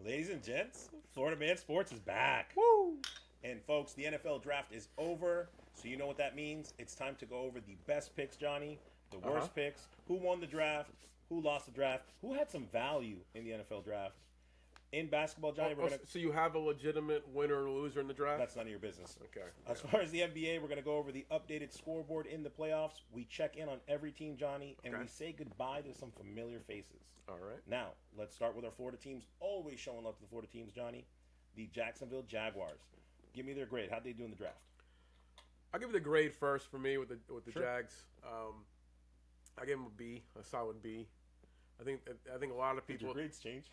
Ladies and gents, Florida Man Sports is back. Woo! And folks, the NFL draft is over, so you know what that means. It's time to go over the best picks, Johnny, the worst picks, who won the draft, who lost the draft, who had some value in the NFL draft. In basketball, Johnny, we're gonna. So you have a legitimate winner or loser in the draft? That's none of your business. Okay. As far as the NBA, we're gonna go over the updated scoreboard in the playoffs. We check in on every team, Johnny, and we say goodbye to some familiar faces. All right. Now, let's start with our Florida teams. Always showing love to the Florida teams, Johnny. The Jacksonville Jaguars. Give me their grade. How'd they do in the draft? I'll give it a grade first for me with the Sure. Jags. I give them a B, a solid B. I think a lot of Did people. your grades change?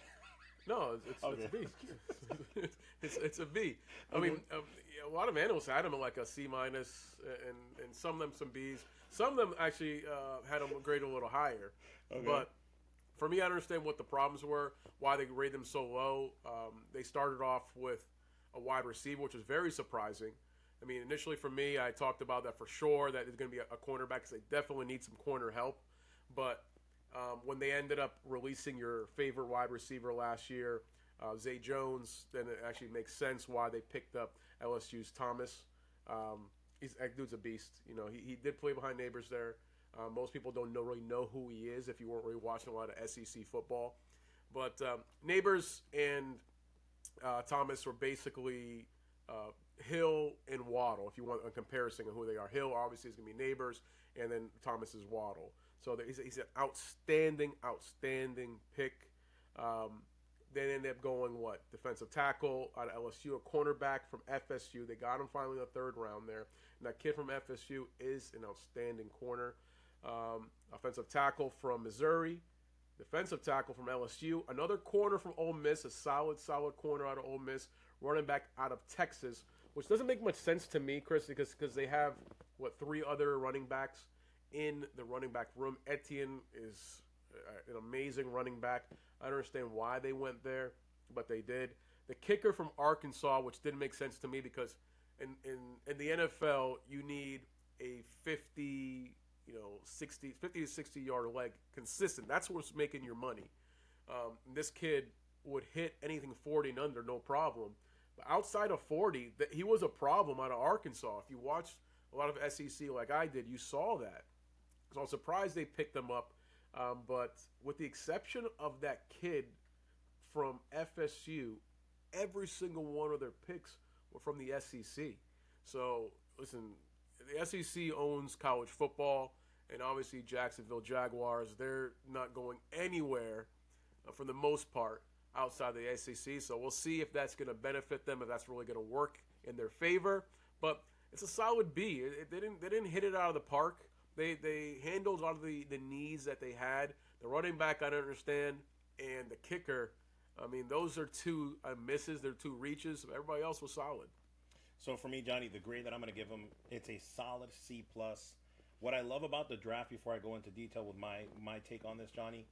No, it's a B. it's a B. I Okay. mean, a lot of analysts had them like a C minus, and some of them some Bs. Some of them actually had them graded a little higher. Okay. But for me, I understand what the problems were, why they rated them so low. They started off with a wide receiver, which was very surprising. I mean, initially for me, I talked about that for sure, that it's going to be a cornerback because they definitely need some corner help. But when they ended up releasing your favorite wide receiver last year, Zay Jones, then it actually makes sense why they picked up LSU's Thomas. That dude's a beast. You know, he did play behind Neighbors there. Most people don't really know who he is if you weren't really watching a lot of SEC football. But Neighbors and Thomas were basically Hill and Waddle, if you want a comparison of who they are. Hill obviously is going to be Neighbors, and then Thomas is Waddle. So he's an outstanding pick. They ended up going, defensive tackle out of LSU, a cornerback from FSU. They got him finally in the third round there. And that kid from FSU is an outstanding corner. Offensive tackle from Missouri, defensive tackle from LSU, another corner from Ole Miss, a solid corner out of Ole Miss, running back out of Texas, which doesn't make much sense to me, Chris, because they have, three other running backs in the running back room. Etienne is an amazing running back. I don't understand why they went there, but they did. The kicker from Arkansas, which didn't make sense to me because in the NFL, you need a 50 to 60 yard leg consistent. That's what's making your money. This kid would hit anything 40 and under, no problem. But outside of 40, he was a problem out of Arkansas. If you watched a lot of SEC like I did, you saw that. So I'm surprised they picked him up. But with the exception of that kid from FSU, every single one of their picks were from the SEC. So, listen, the SEC owns college football, and obviously Jacksonville Jaguars, they're not going anywhere for the most part outside the SEC. So we'll see if that's going to benefit them, if that's really going to work in their favor. But it's a solid B. They didn't hit it out of the park. They handled a lot of the needs that they had. The running back, I don't understand. And the kicker, I mean, those are two misses. They're two reaches. Everybody else was solid. So for me, Johnny, the grade that I'm going to give them, it's a solid C+. What I love about the draft, before I go into detail with my take on this, Johnny,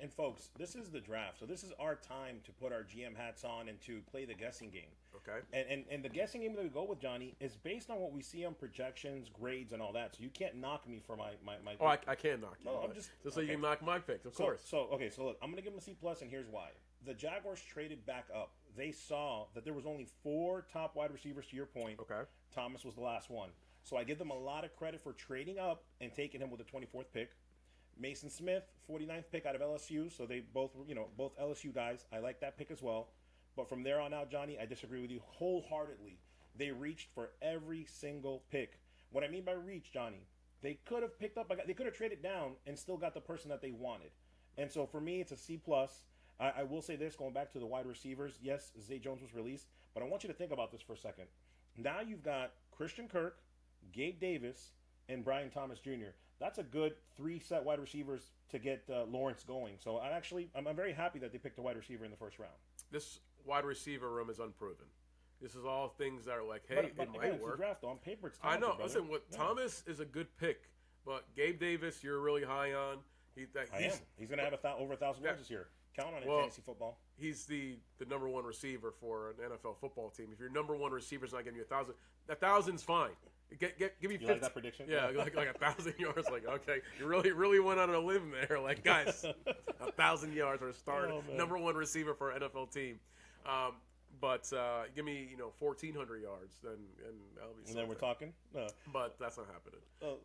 and folks, this is the draft. So this is our time to put our GM hats on and to play the guessing game. Okay. And the guessing game that we go with, Johnny, is based on what we see on projections, grades, and all that. So you can't knock me for my Oh, I can't knock you. No, I'm just so you can knock my picks, of course. So look, I'm going to give them a C+, and here's why. The Jaguars traded back up. They saw that there was only 4 top wide receivers, to your point. Okay. Thomas was the last one. So I give them a lot of credit for trading up and taking him with the 24th pick. Mason Smith, 49th pick out of LSU. So they both LSU guys. I like that pick as well. But from there on out, Johnny, I disagree with you wholeheartedly. They reached for every single pick. What I mean by reach, Johnny, they could have picked up, they could have traded down and still got the person that they wanted. And so for me, it's a C+. I will say this, going back to the wide receivers, yes, Zay Jones was released, but I want you to think about this for a second. Now you've got Christian Kirk, Gabe Davis, and Brian Thomas Jr. That's a good 3-set wide receivers to get Lawrence going. So I'm very happy that they picked a wide receiver in the first round. This wide receiver room is unproven. This is all things that are like, hey, but it again, might it's work. the draft, though. On paper, it's I talented, know. brother. Listen, Thomas is a good pick, but Gabe Davis, you're really high on. He's going to have over 1,000 yards this year. Count on it, fantasy football. He's the number one receiver for an NFL football team. If your number one receiver's not giving you 1,000, 1,000's fine. Give me 50. Like that prediction? Yeah, like 1,000 yards. Like, okay, you really went on a limb there. Like, guys, 1,000 yards for a starter, Oh, man. number one receiver for an NFL team. But give me 1,400 yards, then and that'll be. And then we're talking. No. But that's not happening.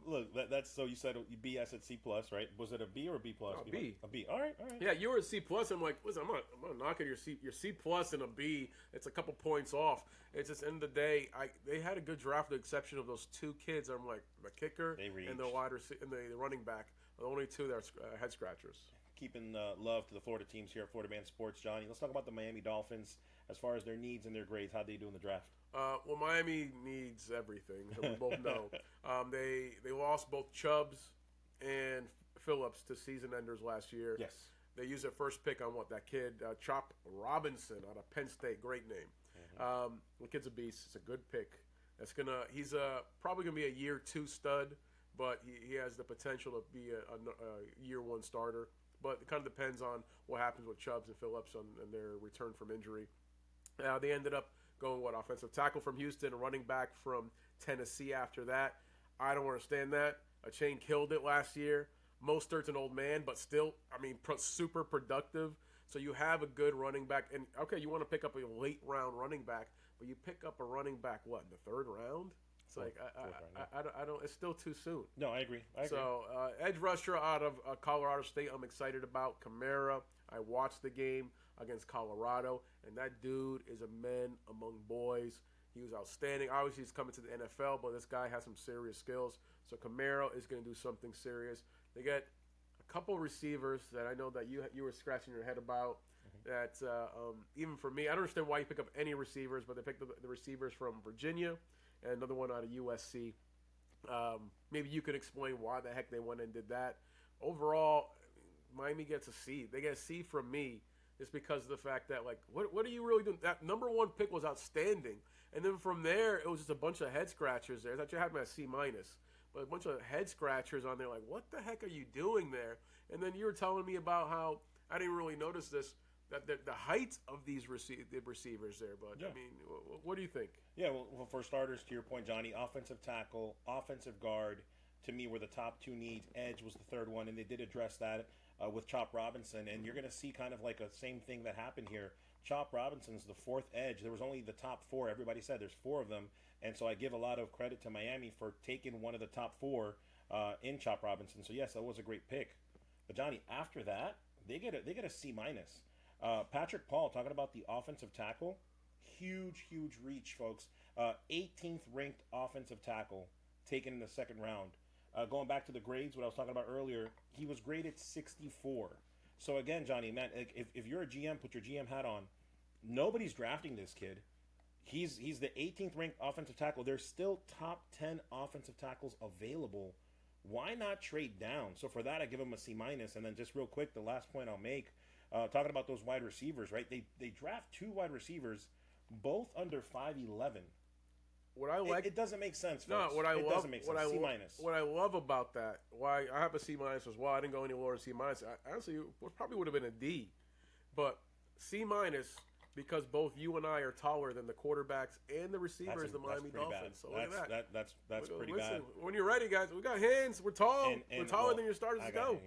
Look, that's so you said B. I said C plus, right? Was it a B or a B plus? No, B. A B. All right. Yeah, you were a C plus. I'm like, listen, I'm not knocking your C plus and a B. It's a couple points off. It's just end of the day. They had a good draft, with the exception of those two kids. I'm like the kicker and the wide receiver and the running back. The only two that are head scratchers. Keeping love to the Florida teams here at Florida Man Sports, Johnny. Let's talk about the Miami Dolphins as far as their needs and their grades. How'd they do in the draft? Well, Miami needs everything, that we both know. They lost both Chubbs and Phillips to season enders last year. Yes. They used their first pick on that kid, Chop Robinson out of Penn State. Great name. Mm-hmm. The kid's a beast. It's a good pick. He's probably gonna be a year 2 stud, but he has the potential to be a year 1 starter. But it kind of depends on what happens with Chubbs and Phillips and their return from injury. They ended up going, offensive tackle from Houston, a running back from Tennessee after that. I don't understand that. Chain killed it last year. Mostert's an old man, but still, super productive. So you have a good running back. And, okay, you want to pick up a late-round running back, but you pick up a running back, in the 3rd round? It's like I don't. It's still too soon. No, I agree. So edge rusher out of Colorado State, I'm excited about. Kamara. I watched the game against Colorado, and that dude is a man among boys. He was outstanding. Obviously, he's coming to the NFL, but this guy has some serious skills. So Kamara is going to do something serious. They get a couple receivers that I know that you were scratching your head about. Mm-hmm. That even for me, I don't understand why you pick up any receivers, but they picked the receivers from Virginia. And another one out of USC. Maybe you could explain why the heck they went and did that. Overall, Miami gets a C. They get a C from me just because of the fact that, what are you really doing? That number 1 pick was outstanding. And then from there, it was just a bunch of head scratchers there. I thought you had them at C-. But a bunch of head scratchers on there, what the heck are you doing there? And then you were telling me about how, I didn't really notice this, that the height of these receivers there, but yeah. What do you think? Yeah, well, for starters, to your point, Johnny, offensive tackle, offensive guard, to me, were the top 2 needs. Edge was the 3rd one, and they did address that with Chop Robinson, and you're going to see kind of like a same thing that happened here. Chop Robinson's the 4th edge. There was only the top 4. Everybody said there's 4 of them, and so I give a lot of credit to Miami for taking one of the top 4 in Chop Robinson. So yes, that was a great pick. But Johnny, after that, they get a C-. Patrick Paul, talking about the offensive tackle, huge reach, folks. 18th ranked offensive tackle taken in the 2nd round. Going back to the grades, what I was talking about earlier, he was graded 64. So again, Johnny, man, if you're a GM, put your GM hat on. Nobody's drafting this kid. He's the 18th ranked offensive tackle. There's still top 10 offensive tackles available. Why not trade down? So for that, I give him a C-. And then just real quick, the last point I'll make, talking about those wide receivers, right? They draft 2 wide receivers, both under 5'11". What I like, it doesn't make sense. No, folks. It doesn't make sense. C-. What I love about that, why I have a C- as well. I didn't go any lower than C-. Honestly, it probably would have been a D, but C- because both you and I are taller than the quarterbacks and the receivers, the Miami Dolphins. So look at that. That's pretty bad. When you're ready, guys, we got hands. We're tall. We're taller than your starters. Let's go.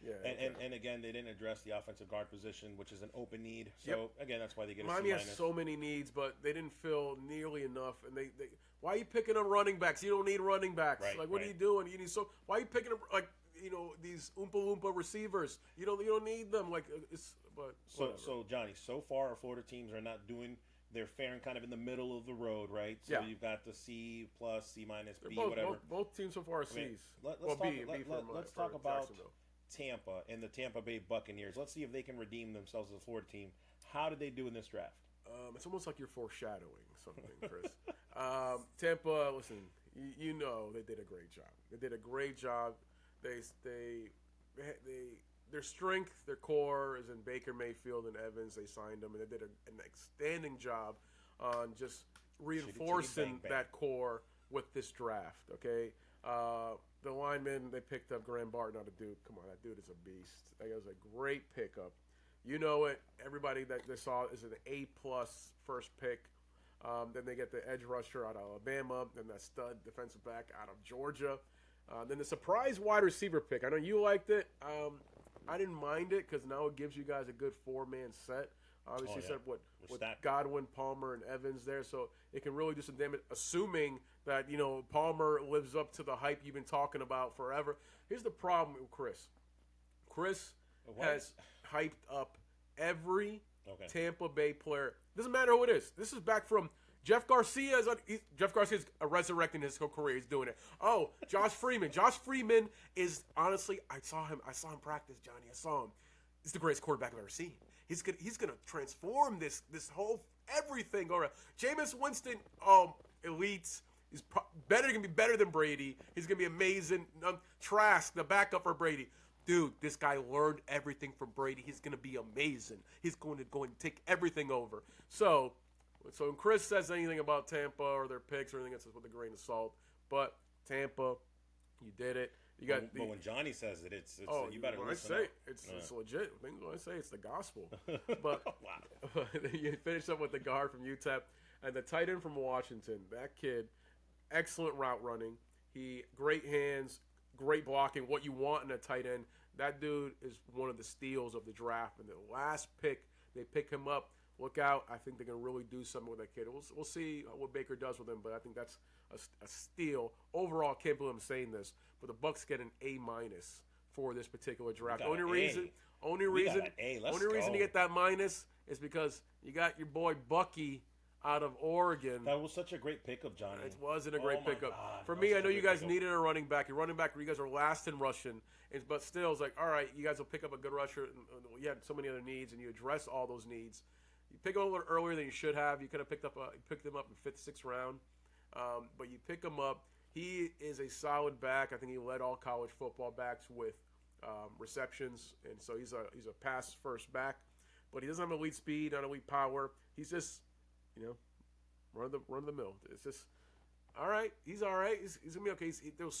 Yeah, and again, they didn't address the offensive guard position, which is an open need. So again, that's why they get a Miami C-. has so many needs, but they didn't fill nearly enough. And they why are you picking up running backs? You don't need running backs. Right, what are you doing? You need why are you picking up these Oompa Loompa receivers? You don't need them. So Johnny, so far our Florida teams are not doing. They're faring kind of in the middle of the road, right? So you've got the C+, C-, B, whatever. Both teams so far are C's. Let's talk about Tampa and the Tampa Bay Buccaneers. Let's see if they can redeem themselves as a Florida team. How did they do in this draft? It's almost like you're foreshadowing something, Chris. Tampa, listen, you know they did a great job. They did a great job. Their strength, their core is in Baker Mayfield and Evans. They signed them, and they did an outstanding job on just reinforcing that core with this draft. Okay, the lineman they picked up, Graham Barton out of Duke. Come on, that dude is a beast. That was a great pickup. You know it. Everybody that they saw is an A+ first pick. Then they get the edge rusher out of Alabama. Then that stud defensive back out of Georgia. Then the surprise wide receiver pick. I know you liked it. I didn't mind it because now it gives you guys a good 4-man set. Obviously, said with Godwin, Palmer, and Evans there, so it can really do some damage. Assuming that Palmer lives up to the hype you've been talking about forever. Here's the problem with Chris. Chris has hyped up every Tampa Bay player. Doesn't matter who it is. This is back from Jeff Garcia. Jeff Garcia's resurrecting his whole career. He's doing it. Oh, Josh Freeman. Josh Freeman is honestly, I saw him practice, Johnny. I saw him. He's the greatest quarterback I've ever seen. He's gonna transform this whole everything. All right, Jameis Winston, elites. He's gonna be better than Brady. He's gonna be amazing. Trask, the backup for Brady. Dude, this guy learned everything from Brady. He's going to be amazing. He's going to go and take everything over. So when Chris says anything about Tampa or their picks or anything, it's with a grain of salt. But Tampa, you did it. But when Johnny says it, it's you better listen. It's legit. When I say it's the gospel. But wow. You finish up with the guard from UTEP and the tight end from Washington. That kid, excellent route running. Great hands. Great blocking, what you want in a tight end. That dude is one of the steals of the draft. And the last pick, they pick him up. Look out. I think they're going to really do something with that kid. We'll see what Baker does with him, but I think that's a steal. Overall, I can't believe I'm saying this, but the Bucs get an A- for this particular draft. Only reason to get that minus is because you got your boy Bucky out of Oregon. That was such a great pickup, Johnny. It wasn't a great pickup. For me, I know you guys needed a running back. Your running back, you guys are last in rushing. But still, it's like, all right, you guys will pick up a good rusher. You had so many other needs, and you address all those needs. You pick them a little earlier than you should have. You could have picked them up in 5th, 6th round. But you pick him up. He is a solid back. I think he led all college football backs with receptions. And so he's a pass-first back. But he doesn't have elite speed, not elite power. He's just... run of the mill. It's just all right. He's all right. He's gonna be okay. There was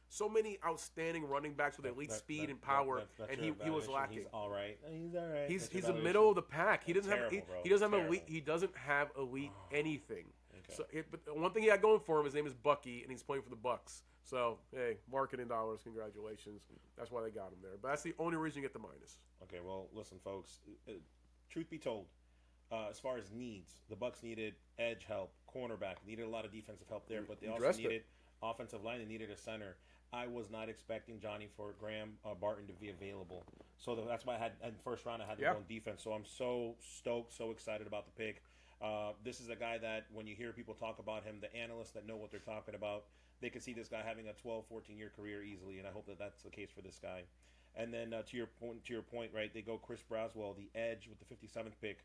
so many outstanding running backs with elite speed and power, and he was lacking. He's all right. He's all right. He's the middle of the pack. He doesn't have elite. He doesn't have elite anything. Okay. So, but one thing he had going for him, his name is Bucky, and he's playing for the Bucs. So hey, marketing dollars. Congratulations. That's why they got him there. But that's the only reason you get the minus. Okay. Well, listen, folks. Truth be told. As far as needs, the Bucs needed edge help, cornerback, needed a lot of defensive help there, but they also needed offensive line. They needed a center. I was not expecting Johnny for Graham Barton to be available, so that's why I had in the first round I had to go on defense. So I'm so stoked, so excited about the pick. This is a guy that when you hear people talk about him, the analysts that know what they're talking about, they can see this guy having a 12, 14-year career easily, and I hope that that's the case for this guy. And then to your point, right? They go Chris Braswell, the edge, with the 57th pick.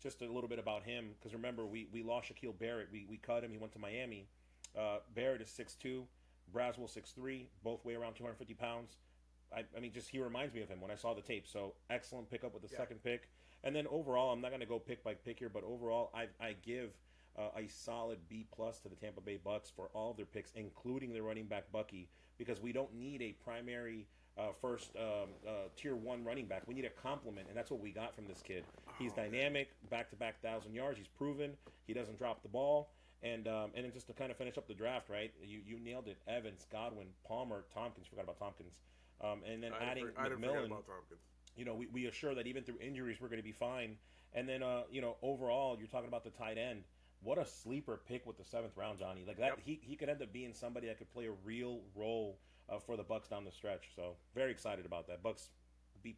Just a little bit about him, because remember, we lost Shaquille Barrett. We cut him. He went to Miami. Barrett is 6'2", Braswell 6'3", both weigh around 250 pounds. I mean, just he reminds me of him when I saw the tape. So excellent pickup with the second pick. And then overall, I'm not going to go pick by pick here, but overall, I give a solid B+ to the Tampa Bay Bucs for all of their picks, including their running back Bucky, because we don't need a primary first tier 1 running back. We need a complement, and that's what we got from this kid. He's dynamic, back-to-back 1,000 yards. He's proven. He doesn't drop the ball. And then just to kind of finish up the draft, right? You nailed it. Evans, Godwin, Palmer, Tompkins. Forgot about Tompkins. And then adding McMillan. I didn't forget about Tompkins. We assure that even through injuries, we're going to be fine. And then, overall, you're talking about the tight end. What a sleeper pick with the 7th round, Johnny. Like that, he could end up being somebody that could play a real role for the Bucs down the stretch. So very excited about that. Bucs B+.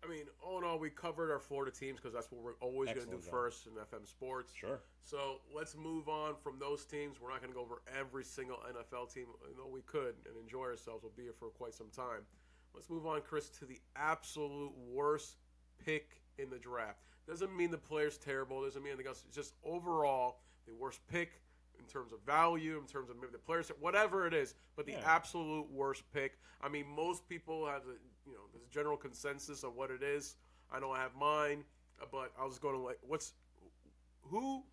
I mean, all in all, we covered our Florida teams because that's what we're always going to do first in FM Sports. Sure. So let's move on from those teams. We're not going to go over every single NFL team. Though we could and enjoy ourselves. We'll be here for quite some time. Let's move on, Chris, to the absolute worst pick in the draft. Doesn't mean the player's terrible. Doesn't mean anything else. It's just overall the worst pick in terms of value, in terms of maybe the players, whatever it is, but the absolute worst pick. I mean, most people have there's a general consensus of what it is. I know I have mine, but I was going to who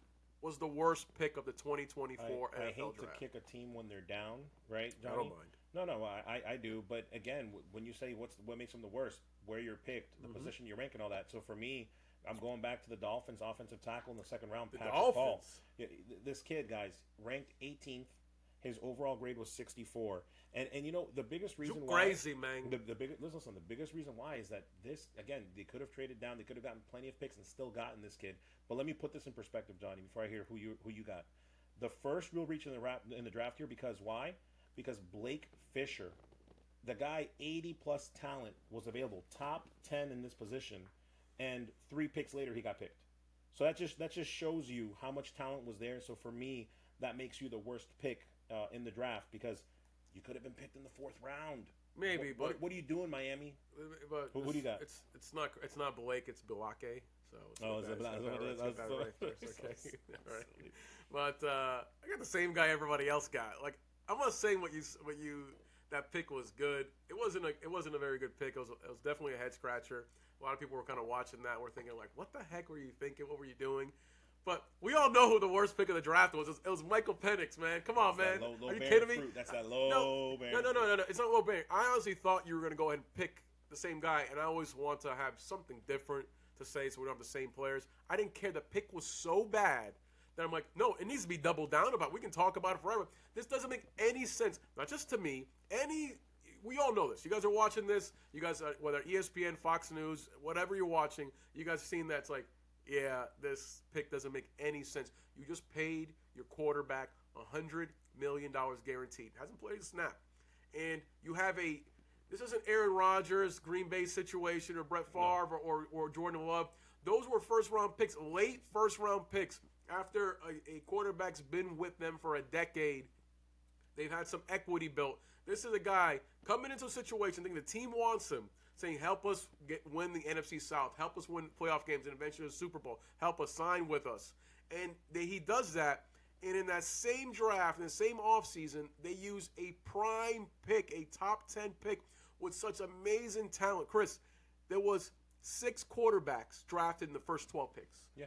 was the worst pick of the 2024 NFL draft? I hate to kick a team when they're down, right, Johnny? I don't mind. No, I do. But again, when you say what makes them the worst, where you're picked, the position you're ranking, all that. So for me, I'm going back to the Dolphins offensive tackle in the 2nd round. The Patrick Dolphins. Paul. Yeah, this kid, guys, ranked 18th. His overall grade was 64. And the biggest reason You why crazy, man. the biggest listen, the biggest reason why is that this, again, they could have traded down, they could have gotten plenty of picks and still gotten this kid. But let me put this in perspective, Johnny, before I hear who you got. The first real reach in the draft here, because why? Because Blake Fisher, the guy 80 plus talent, was available, top 10 in this position, and 3 picks later he got picked. So that just shows you how much talent was there. So for me, that makes you the worst pick in the draft, because you could have been picked in the 4th round. Maybe, but what are you doing, Miami? But who do you got? It's not Blake, it's Bilake. So is it Bilake? Okay, all right. But I got the same guy everybody else got. Like, I'm not saying what you that pick was good. It wasn't a very good pick. It was definitely a head scratcher. A lot of people were kind of watching that. We're thinking like, what the heck were you thinking? What were you doing? But we all know who the worst pick of the draft was. It was Michael Penix, man. Come on, man. Are you kidding me? That's that low bearing. No. It's not low bearing. I honestly thought you were going to go ahead and pick the same guy, and I always want to have something different to say so we don't have the same players. I didn't care. The pick was so bad that I'm like, no, it needs to be doubled down about. We can talk about it forever. This doesn't make any sense. Not just to me. We all know this. You guys are watching this. You guys, whether ESPN, Fox News, whatever you're watching, you guys have seen that. It's like, yeah, this pick doesn't make any sense. You just paid your quarterback $100 million guaranteed. Hasn't played a snap. And you have this isn't Aaron Rodgers, Green Bay situation, or Brett Favre, or Jordan Love. Those were first-round picks, late first-round picks. After a quarterback's been with them for a decade, they've had some equity built. This is a guy coming into a situation thinking the team wants him, saying, help us win the NFC South, help us win playoff games and eventually the Super Bowl, help us sign with us. And he does that, and in that same draft, in the same offseason, they use a prime pick, a top 10 pick with such amazing talent. Chris, there was 6 quarterbacks drafted in the first 12 picks. Yeah.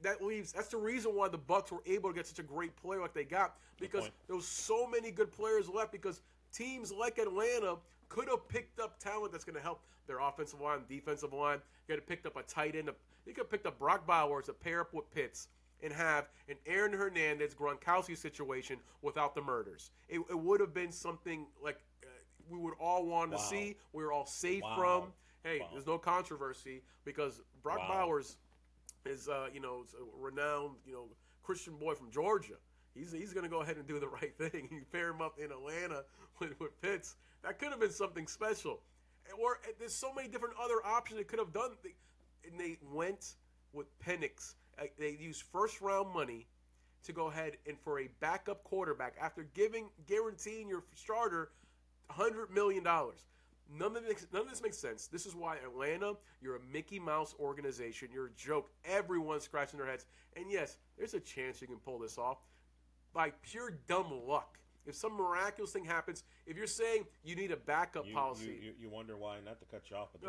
That's the reason why the Bucs were able to get such a great player like they got, because there was so many good players left, because teams like Atlanta could have picked up talent that's going to help their offensive line, defensive line. You could have picked up a tight end. You could have picked up Brock Bowers to pair up with Pitts and have an Aaron Hernandez, Gronkowski situation without the murders. It would have been something like we would all want to see. We were all safe from. Hey, there's no controversy, because Brock Bowers is, a renowned, Christian boy from Georgia. He's going to go ahead and do the right thing. You pair him up in Atlanta with Pitts. That could have been something special. Or there's so many different other options they could have done. And they went with Penix. They used first-round money to go ahead and for a backup quarterback after guaranteeing your starter $100 million. None of this makes sense. This is why Atlanta, you're a Mickey Mouse organization. You're a joke. Everyone's scratching their heads. And yes, there's a chance you can pull this off by pure dumb luck. If some miraculous thing happens, if you're saying you need a backup policy, you wonder why. Not to cut you off, but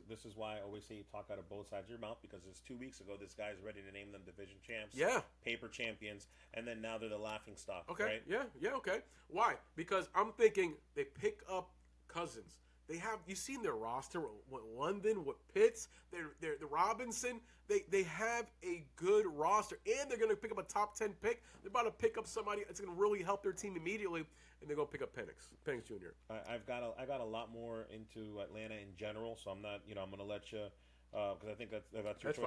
this is why I always say you talk out of both sides of your mouth, because it's 2 weeks ago this guy's ready to name them division champs, paper champions, and then now they're the laughing stock. Okay, right? Okay. Why? Because I'm thinking they pick up Cousins. They have, you seen their roster with London, with Pitts, they're the Robinson. They have a good roster, and they're going to pick up a top 10 pick. They're about to pick up somebody that's going to really help their team immediately, and they're going to pick up Penix Jr. I got a lot more into Atlanta in general, so I'm not, I'm going to let you, because I think that's your choice.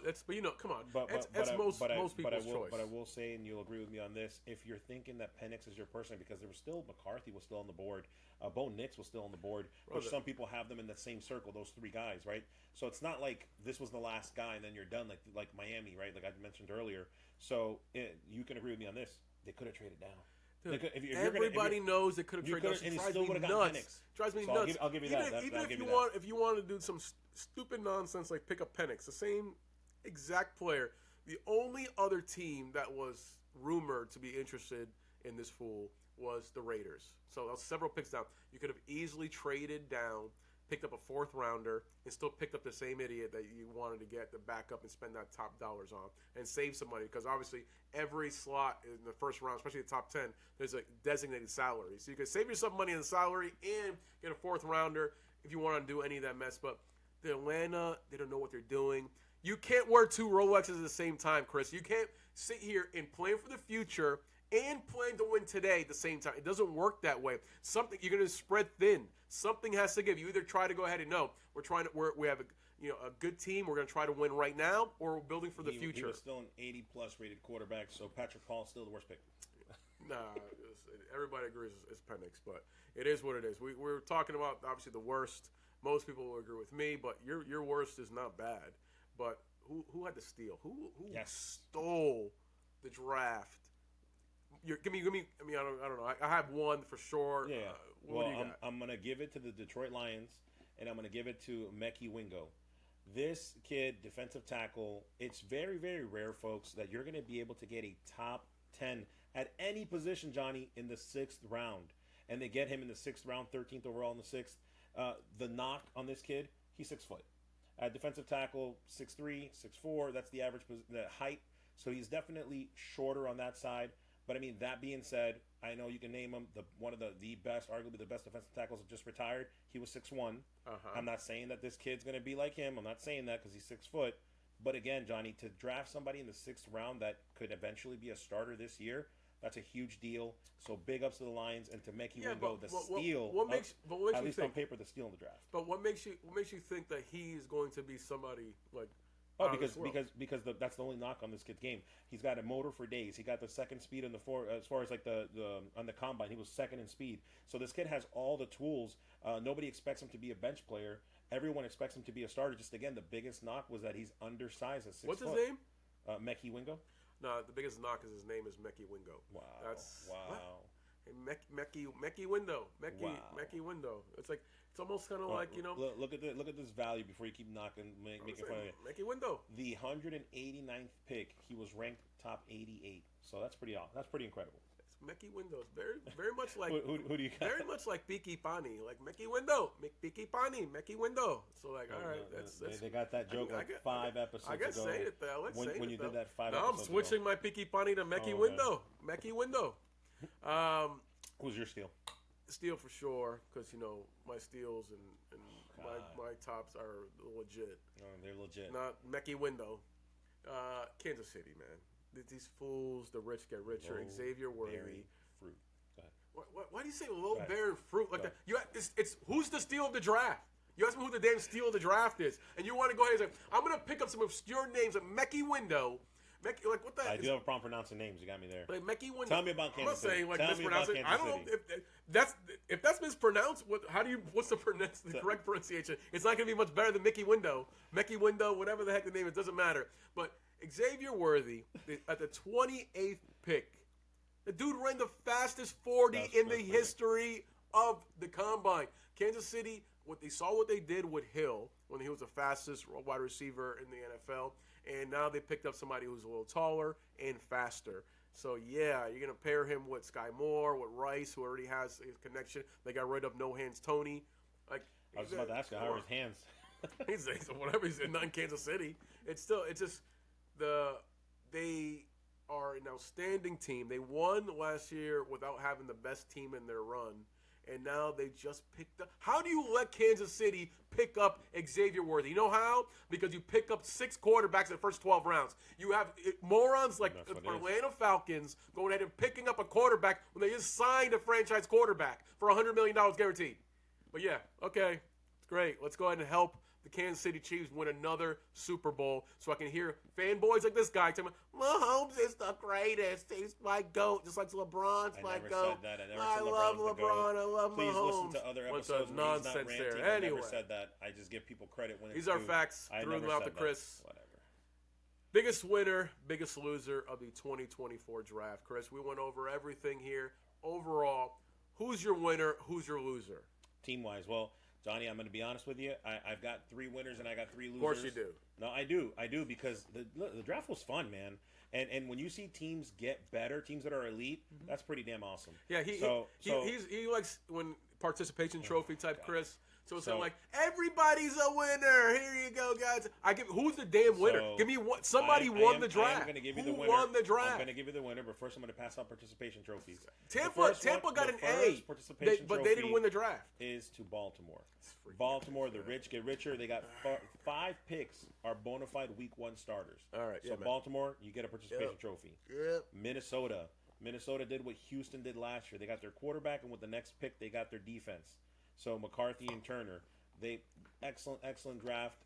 That's fine. But come on. That's most people's choice. But I will say, and you'll agree with me on this, if you're thinking that Penix is your person, because there was still McCarthy was still on the board, Bo Nix was still on the board, which some people have them in the same circle, those 3 guys, right? So it's not like this was the last guy and then you're done, like Miami, right? Like I mentioned earlier. So you can agree with me on this. They could have traded down. Dude, if everybody knows they could have traded down. It drives me nuts. Drives me nuts. I'll give you that. Even if you want to do some stupid nonsense like pick up Penix, the same exact player. The only other team that was rumored to be interested in this fool was the Raiders. So that was several picks down. You could have easily traded down, picked up a 4th rounder, and still picked up the same idiot that you wanted to get to back up and spend that top dollars on and save some money, because obviously every slot in the first round, especially the top 10, there's a designated salary. So you could save yourself money in the salary and get a 4th rounder if you want to do any of that mess. But the Atlanta, they don't know what they're doing. You can't wear 2 Rolexes at the same time, Chris. You can't sit here and plan for the future and playing to win today at the same time. It doesn't work that way. Something you're going to spread thin. Something has to give. You either try to go ahead and we have a good team. We're going to try to win right now, or we're building for the future. He was still an 80-plus rated quarterback, so Patrick Paul's still the worst pick. Nah, everybody agrees it's Penix, but it is what it is. We're talking about obviously the worst. Most people will agree with me, but your worst is not bad. But who had the steal? Who stole the draft? Give me. I mean, I don't know. I have one for sure. Yeah. What do you got? I'm gonna give it to the Detroit Lions, and I'm gonna give it to Mekhi Wingo. This kid, defensive tackle. It's very, very rare, folks, that you're gonna be able to get a top 10 at any position, Johnny, in the 6th round, and they get him in the 6th round, 13th overall in the 6th. The knock on this kid, he's 6 foot. Defensive tackle, 6'3", 6'4". That's the average the height. So he's definitely shorter on that side. But I mean, that being said, I know you can name him one of the best, arguably the best defensive tackles that just retired. He was 6'1". I'm not saying that this kid's going to be like him. I'm not saying that because he's 6 foot. But again, Johnny, to draft somebody in the 6th round that could eventually be a starter this year, that's a huge deal. So big ups to the Lions and to Mekhi Wingo, the steal. At least on paper, the steal in the draft. But what makes you think that he's going to be somebody like? Oh, because that's the only knock on this kid's game. He's got a motor for days. He got the second speed on the four as far as like the on the combine. He was second in speed. So this kid has all the tools. Nobody expects him to be a bench player. Everyone expects him to be a starter. Just again, the biggest knock was that he's undersized at 6 What's foot. What's his name? Mekhi Wingo. No, the biggest knock is his name is Mekhi Wingo. Wow. Wow. Hey, Mekhi Window. Mekhi Window. It's like it's almost kind of like Look at this value before you keep making fun of it. Mekhi Window. The 189th pick, he was ranked top 88. So that's pretty awesome. That's pretty incredible. It's Mekhi Window. It's very much like who do you got? Very much like Piki Pani, like Mekhi Window, Piki Pani, Mekhi Window. So like, all right, that's they got that joke like 5 episodes ago. I guess say it though. When you did that 5 now episodes I'm switching my Piki Pani to Mekhi Window. Mekhi Window. Who's your steal? Steal for sure, because my steals and my tops are legit. Oh, they're legit. Not Mekhi Window. Kansas City, man. These fools, the rich get richer. Xavier Worthy. Fruit. Go ahead. Why do you say low bearing fruit like that? It's who's the steal of the draft? You ask me who the damn steal of the draft is, and you want to go ahead and say, I'm going to pick up some obscure names like Mekhi Window. Like what the? I do have a problem pronouncing names. You got me there. Like Mekhi Window. Tell me about Kansas City. I'm not saying mispronouncing. I don't know if that's mispronounced. What's the correct pronunciation? It's not going to be much better than Mekhi Window, whatever the heck the name is. Doesn't matter. But Xavier Worthy at the 28th pick, the dude ran the fastest 40 in the history of the combine. Kansas City, what they did with Hill when he was the fastest wide receiver in the NFL. And now they picked up somebody who's a little taller and faster. So, yeah, you're going to pair him with Sky Moore, with Rice, who already has a connection. They got rid of No Hands Tony. I was about to ask you, how are his hands? he's whatever. He's not in Kansas City. It's just they are an outstanding team. They won last year without having the best team in their run. And now they just picked up. How do you let Kansas City pick up Xavier Worthy? You know how? Because you pick up 6 quarterbacks in the first 12 rounds. You have morons like Atlanta Falcons going ahead and picking up a quarterback when they just signed a franchise quarterback for $100 million guaranteed. But yeah, okay, it's great. Let's go ahead and help the Kansas City Chiefs win another Super Bowl so I can hear fanboys like this guy tell me, Mahomes is the greatest. He's my GOAT, just like LeBron's my GOAT. I love LeBron. I love Mahomes. Please listen to other episodes. Nonsense there. Anyway. I never said that. I just give people credit when it's These are facts. Threw them out to Chris. Whatever. Biggest winner, biggest loser of the 2024 draft. Chris, we went over everything here. Overall, who's your winner? Who's your loser? Team-wise, well, Johnny, I'm going to be honest with you. I've got 3 winners and I got 3 losers. Of course you do. No, I do because the draft was fun, man. And when you see teams get better, teams that are elite, that's pretty damn awesome. Yeah, he likes when participation trophy type, Chris. So it's like everybody's a winner. Here you go, guys. Who's the damn winner? Give me one. Somebody won the draft. I'm going to give you the winner. Who won the draft? I'm going to give you the winner, but first I'm going to pass out participation trophies. Tampa got an A, but they didn't win the draft. Is to Baltimore. Baltimore, the rich get richer. They got 5 picks are bona fide week 1 starters. All right, so Baltimore, you get a participation trophy. Yep. Minnesota, Minnesota did what Houston did last year. They got their quarterback, and with the next pick, they got their defense. So McCarthy and Turner, excellent draft.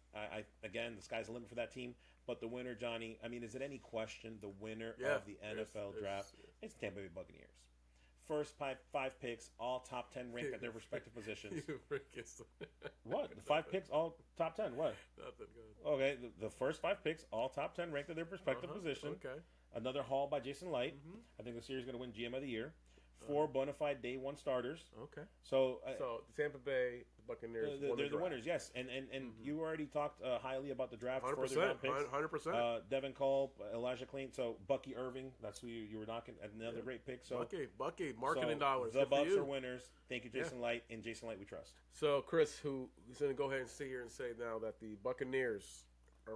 Again, the sky's the limit for that team. But the winner, Johnny, I mean, is it any question the winner of the NFL draft? It's Tampa Bay Buccaneers. First five picks, all top 10 ranked at their respective positions. What? The 5 picks, all top 10? What? Nothing good. Okay, the first 5 picks, all top 10 ranked at their respective position. Okay. Another haul by Jason Light. I think this year is going to win GM of the year. 4 bona fide day 1 starters. Okay. So the Tampa Bay Buccaneers they're the winners, yes. And you already talked highly about the draft. 100%. 100%. Devin Culp, Elijah Clean. So Bucky Irving, that's who you were knocking. Another great pick. So Bucky, marketing dollars. The Bucs are winners. Thank you, Jason Light. And Jason Light we trust. So Chris, who's going to go ahead and sit here and say now that the Buccaneers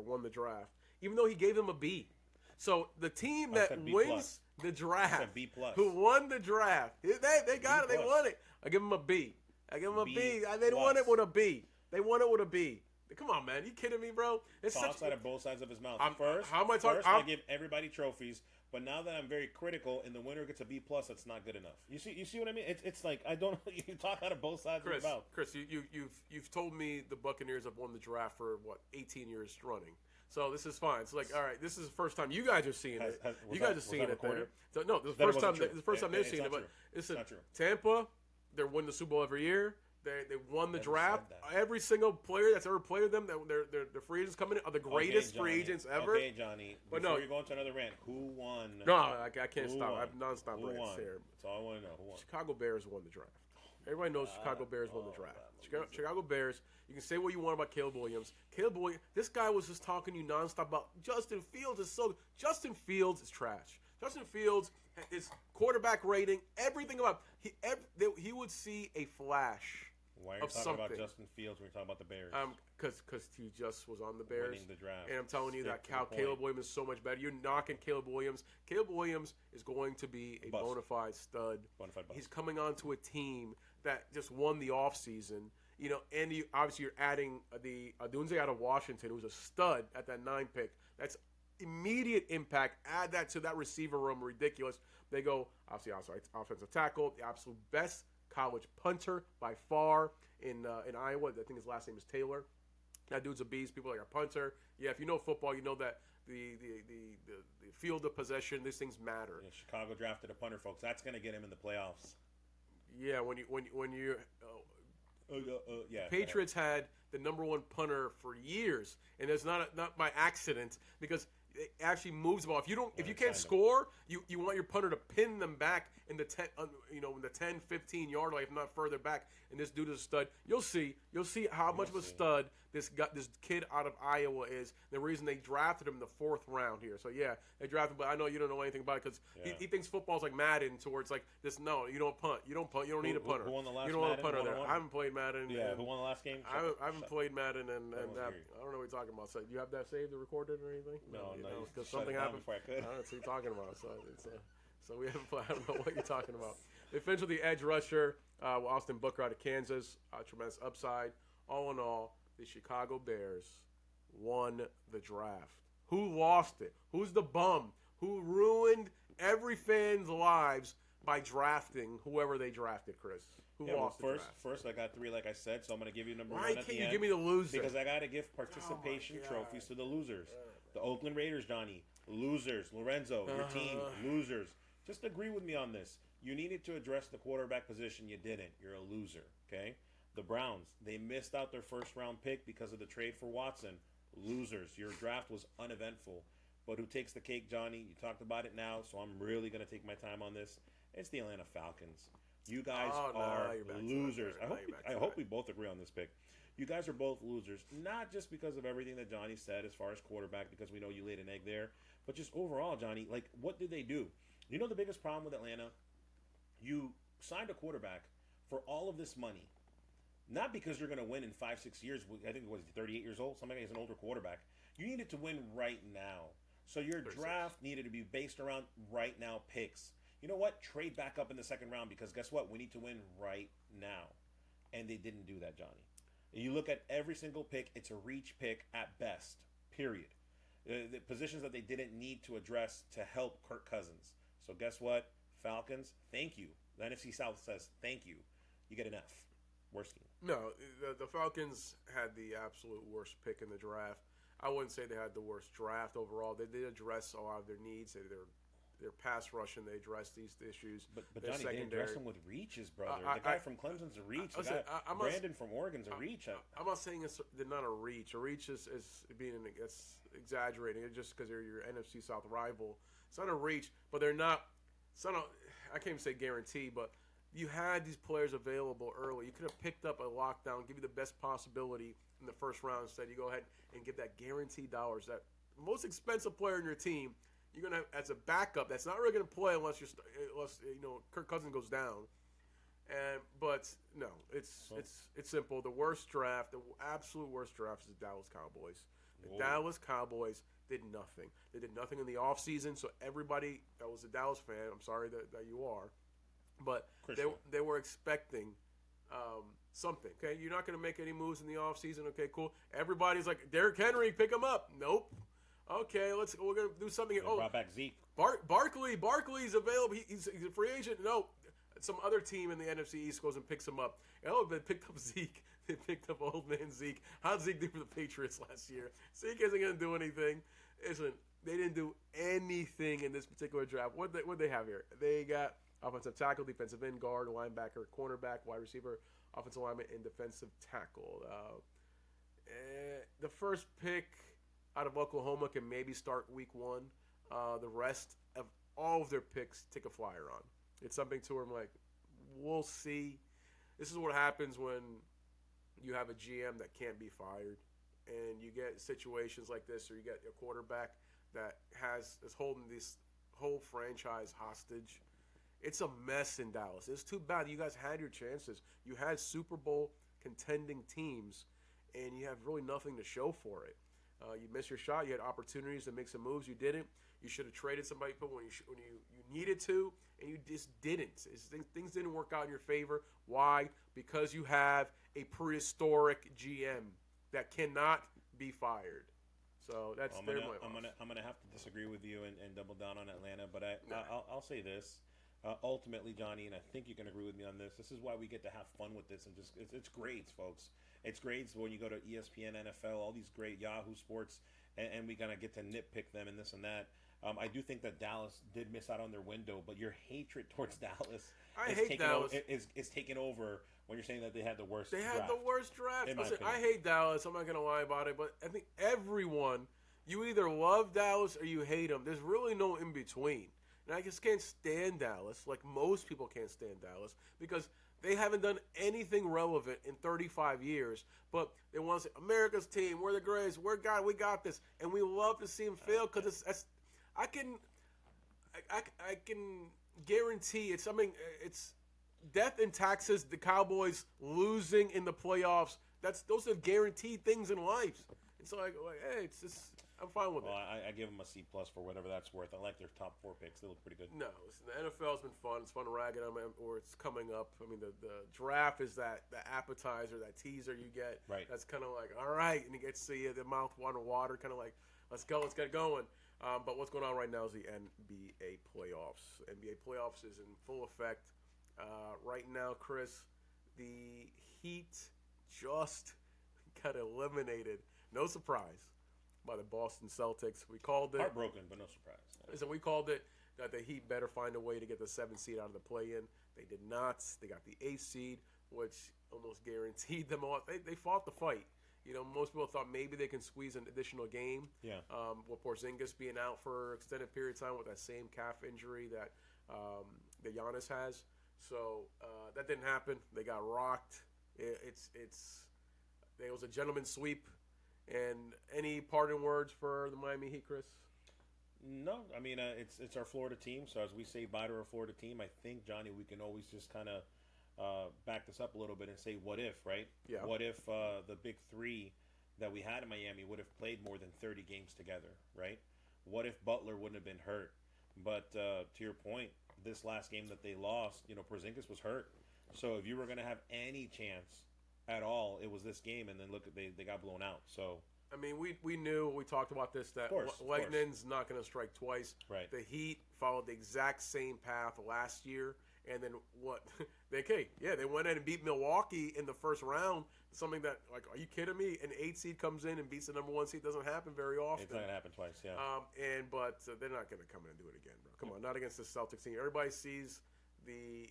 won the draft, even though he gave them a B. So the team that wins the draft, B+. who won the draft, they got it. They won it. I give them a B. I give them a B. They won it with a B. They won it with a B. Come on, man. You kidding me, bro? It's talks out of both sides of his mouth. How am I talking? I give everybody trophies, but now that I'm very critical and the winner gets a B+, that's not good enough. You see what I mean? It's like I don't. You talk out of both sides of his mouth. Chris, you've told me the Buccaneers have won the draft for 18 years running. So this is fine. It's like, all right, this is the first time you guys are seeing it. You guys are seeing it there. So, no, this is the first time they're seeing it. But listen, Tampa, they're winning the Super Bowl every year. They won the draft. Every single player that's ever played with them, their free agents coming in are the greatest free agents ever. Okay, Johnny. Before you're going to another rant, who won? No, I can't stop. I have nonstop rants here. That's all I want to know. Who won? Chicago Bears won the draft. Everybody knows Chicago Bears won the draft. Chicago Bears, you can say what you want about Caleb Williams. This guy was just talking to you nonstop about Justin Fields Justin Fields is trash. Justin Fields, his quarterback rating, everything about he would see a flash. Why are you talking about Justin Fields when you're talking about the Bears? Because he just was on the Bears. Winning the draft. And I'm telling you that Caleb Williams is so much better. You're knocking Caleb Williams. Caleb Williams is going to be a bona fide stud. He's coming onto a team that just won the offseason. You know, and obviously you're adding the Adunze out of Washington, who's a stud at that 9 pick. That's immediate impact. Add that to that receiver room, ridiculous. They go, obviously, offensive tackle, the absolute best college punter by far in Iowa. I think his last name is Taylor. That dude's a beast. People are like a punter. Yeah, if you know football, you know that the field of possession, these things matter. Yeah, Chicago drafted a punter, folks. That's going to get him in the playoffs. Yeah, when you Patriots had the number 1 punter for years, and it's not by accident because it actually moves the ball. If you can't score, you want your punter to pin them back in the 10, 15 yard line, if not further back. And this dude is a stud. You'll see how much of a stud this kid out of Iowa is. The reason they drafted him in the 4th round here. So yeah, they drafted him, but I know you don't know anything about it because he thinks football's like Madden, towards like this. No, you don't punt. You don't punt. You don't need a punter. Who won the last you don't want a Madden? punter there. I haven't played Madden. Yeah, who won the last game? I haven't played Madden, and I don't know what you're talking about. So do you have that saved or recorded or anything? No, because something happened. Before I could. I don't know what you're talking about. So we haven't. I don't know what you're talking about. They finished with the edge rusher, Austin Booker out of Kansas. Tremendous upside. All in all, the Chicago Bears won the draft. Who lost it? Who's the bum? Who ruined every fan's lives by drafting whoever they drafted, Chris? Who lost the draft? First, I got 3, like I said, so I'm going to give you number 1 at the end. Why can't you give me the loser? Because I got to give participation trophies to the losers. The Oakland Raiders, Johnny. Losers. Lorenzo, your team. Losers. Just agree with me on this. You needed to address the quarterback position. You didn't. You're a loser, okay? The Browns, they missed out their first-round pick because of the trade for Watson. Losers. Your draft was uneventful. But who takes the cake, Johnny? You talked about it now, so I'm really going to take my time on this. It's the Atlanta Falcons. You guys are losers. I hope we both agree on this pick. You guys are both losers, not just because of everything that Johnny said as far as quarterback, because we know you laid an egg there, but just overall, Johnny, like, what did they do? You know the biggest problem with Atlanta? You signed a quarterback for all of this money, not because you're going to win in 5-6 years. I think it was 38 years old. Somebody is an older quarterback. You needed to win right now. So your draft needed to be based around right now picks. You know what? Trade back up in the 2nd round because guess what? We need to win right now. And they didn't do that, Johnny. You look at every single pick, it's a reach pick at best, period. The positions that they didn't need to address to help Kirk Cousins. So guess what? Falcons, thank you. The NFC South says thank you. You get an F. Worst team. No, the Falcons had the absolute worst pick in the draft. I wouldn't say they had the worst draft overall. They did address a lot of their needs. Their pass rushing, they addressed these issues. But Johnny, they address them with reaches, brother. The guy from Clemson's a reach. Brandon from Oregon's a reach. I'm not saying they're not a reach. A reach is being that's exaggerating. It's just because they're your NFC South rival. It's not a reach, but they're not. I can't even say guarantee, but you had these players available early. You could have picked up a lockdown, give you the best possibility in the first round. Instead, you go ahead and get that guaranteed dollars. That most expensive player in your team, you're gonna as a backup. That's not really gonna play unless Kirk Cousins goes down. But no, it's simple. The worst draft, the absolute worst draft, is the Dallas Cowboys. The Dallas Cowboys did nothing. They did nothing in the offseason, so everybody that was a Dallas fan, I'm sorry that you are, but they were expecting something. Okay, you're not going to make any moves in the offseason. Okay, cool. Everybody's like, Derrick Henry, pick him up. Nope. Okay, we're going to do something. Brought back Zeke. Barkley's available. He's a free agent. No, some other team in the NFC East goes and picks him up. Oh, they picked up Zeke. They picked up old man Zeke. How'd Zeke do for the Patriots last year? Zeke isn't going to do anything. They didn't do anything in this particular draft. What they have here? They got offensive tackle, defensive end, guard, linebacker, cornerback, wide receiver, offensive lineman, and defensive tackle. The first pick out of Oklahoma can maybe start week one. The rest of all of their picks take a flyer on. It's something to where I'm like, we'll see. This is what happens when you have a GM that can't be fired, and you get situations like this, or you get a quarterback that is holding this whole franchise hostage. It's a mess in Dallas. It's too bad. You guys had your chances. You had Super Bowl contending teams, and you have really nothing to show for it. You missed your shot. You had opportunities to make some moves. You didn't. You should have traded somebody when you needed to, and you just didn't. Things didn't work out in your favor. Why? Because you have a prehistoric GM that cannot be fired. So that's I'm gonna have to disagree with you and double down on Atlanta, but I'll say this. Ultimately, Johnny, and I think you can agree with me on this. This is why we get to have fun with this, and it's grades, folks. It's grades when you go to ESPN, NFL, all these great Yahoo Sports, and we kind of get to nitpick them and this and that. I do think that Dallas did miss out on their window, but your hatred towards Dallas is taking over when you're saying that they had the worst draft. They had the worst draft. Listen, I hate Dallas. I'm not going to lie about it, but I think everyone, you either love Dallas or you hate them. There's really no in between. And I just can't stand Dallas, like most people can't stand Dallas, because they haven't done anything relevant in 35 years. But they want to say, America's team, we're the greatest, we got this. And we love to see them fail because I can guarantee it's something. It's death and taxes. The Cowboys losing in the playoffs. Those are guaranteed things in life. It's like hey, it's just I'm fine with it. Well, I give them a C+ for whatever that's worth. I like their top 4 picks. They look pretty good. No, listen, the NFL's been fun. It's fun ragging them, or it's coming up. I mean, the draft is the appetizer, that teaser you get. Right. That's kind of like all right, and you get to see the mouth water, kind of like let's go, let's get going. But what's going on right now is the NBA playoffs. NBA playoffs is in full effect. Right now, Chris, the Heat just got eliminated. No surprise by the Boston Celtics. We called it. Heartbroken, but no surprise. So we called it that the Heat better find a way to get the 7th seed out of the play-in. They did not. They got the 8th seed, which almost guaranteed them off. They fought the fight. You know, most people thought maybe they can squeeze an additional game. Yeah. With Porzingis being out for extended period of time with that same calf injury that Giannis has. So that didn't happen. They got rocked. It was a gentleman's sweep. And any parting words for the Miami Heat, Chris? No, I mean it's our Florida team. So as we say bye to our Florida team, I think, Johnny, we can always just kind of back this up a little bit and say, what if, right? Yeah. What if the big 3 that we had in Miami would have played more than 30 games together, right? What if Butler wouldn't have been hurt? But to your point, this last game that they lost, Porzingis was hurt. So if you were going to have any chance at all, it was this game, and then look, they got blown out. So I mean, we knew, we talked about this, that Lightning's not going to strike twice. Right. The Heat followed the exact same path last year, and then what? They went in and beat Milwaukee in the first round. Something that, like, are you kidding me? An 8 seed comes in and beats the number 1 seed. Doesn't happen very often. It's not going to happen twice, yeah. But they're not going to come in and do it again, bro. Come on, not against the Celtics team. Everybody sees the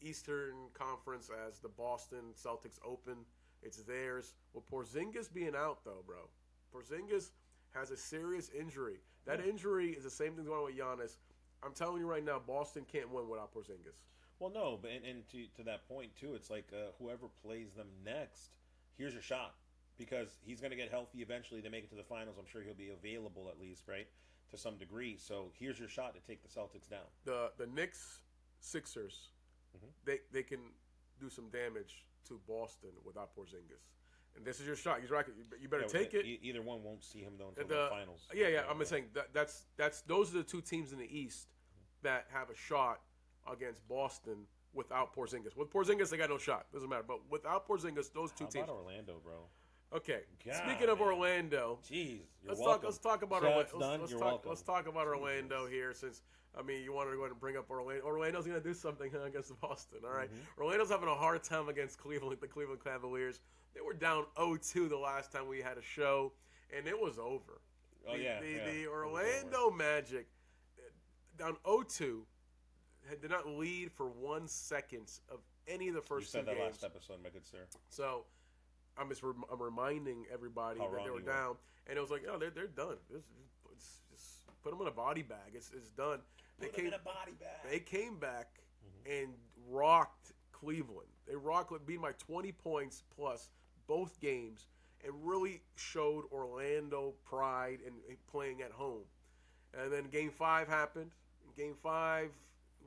Eastern Conference as the Boston Celtics Open. It's theirs. With Porzingis being out, though, bro. Porzingis has a serious injury. That injury is the same thing going on with Giannis. I'm telling you right now, Boston can't win without Porzingis. Well, no, but and to that point, too, it's like whoever plays them next, here's your shot. Because he's going to get healthy eventually. They make it to the finals. I'm sure he'll be available at least, right, to some degree. So here's your shot to take the Celtics down. The Knicks, Sixers, they can do some damage to Boston without Porzingis. And this is your shot. He's right. You better take it. Either one won't see him, though, until the finals. Yeah. I'm just saying that's those are the two teams in the East that have a shot against Boston without Porzingis. With Porzingis, they got no shot. Doesn't matter. But without Porzingis, those two teams. How about Orlando, bro? Okay. Speaking of Orlando, jeez, let's talk about Orlando. Let's talk about Orlando here, since you wanted to go ahead and bring up Orlando. Orlando's going to do something against Boston. All right. Orlando's having a hard time against Cleveland. The Cleveland Cavaliers. They were down 0-2 the last time we had a show, and it was over. The Orlando Magic down 0-2 did not lead for 1 second of any of the first two games. You said that last episode, my good sir. So I'm reminding everybody that they were down, and it was like, they're done. It's just put them in a body bag. It's done. Put them in a body bag. They came back and rocked Cleveland. They beat by 20 points plus both games, and really showed Orlando pride in playing at home. And then Game 5 happened. Game 5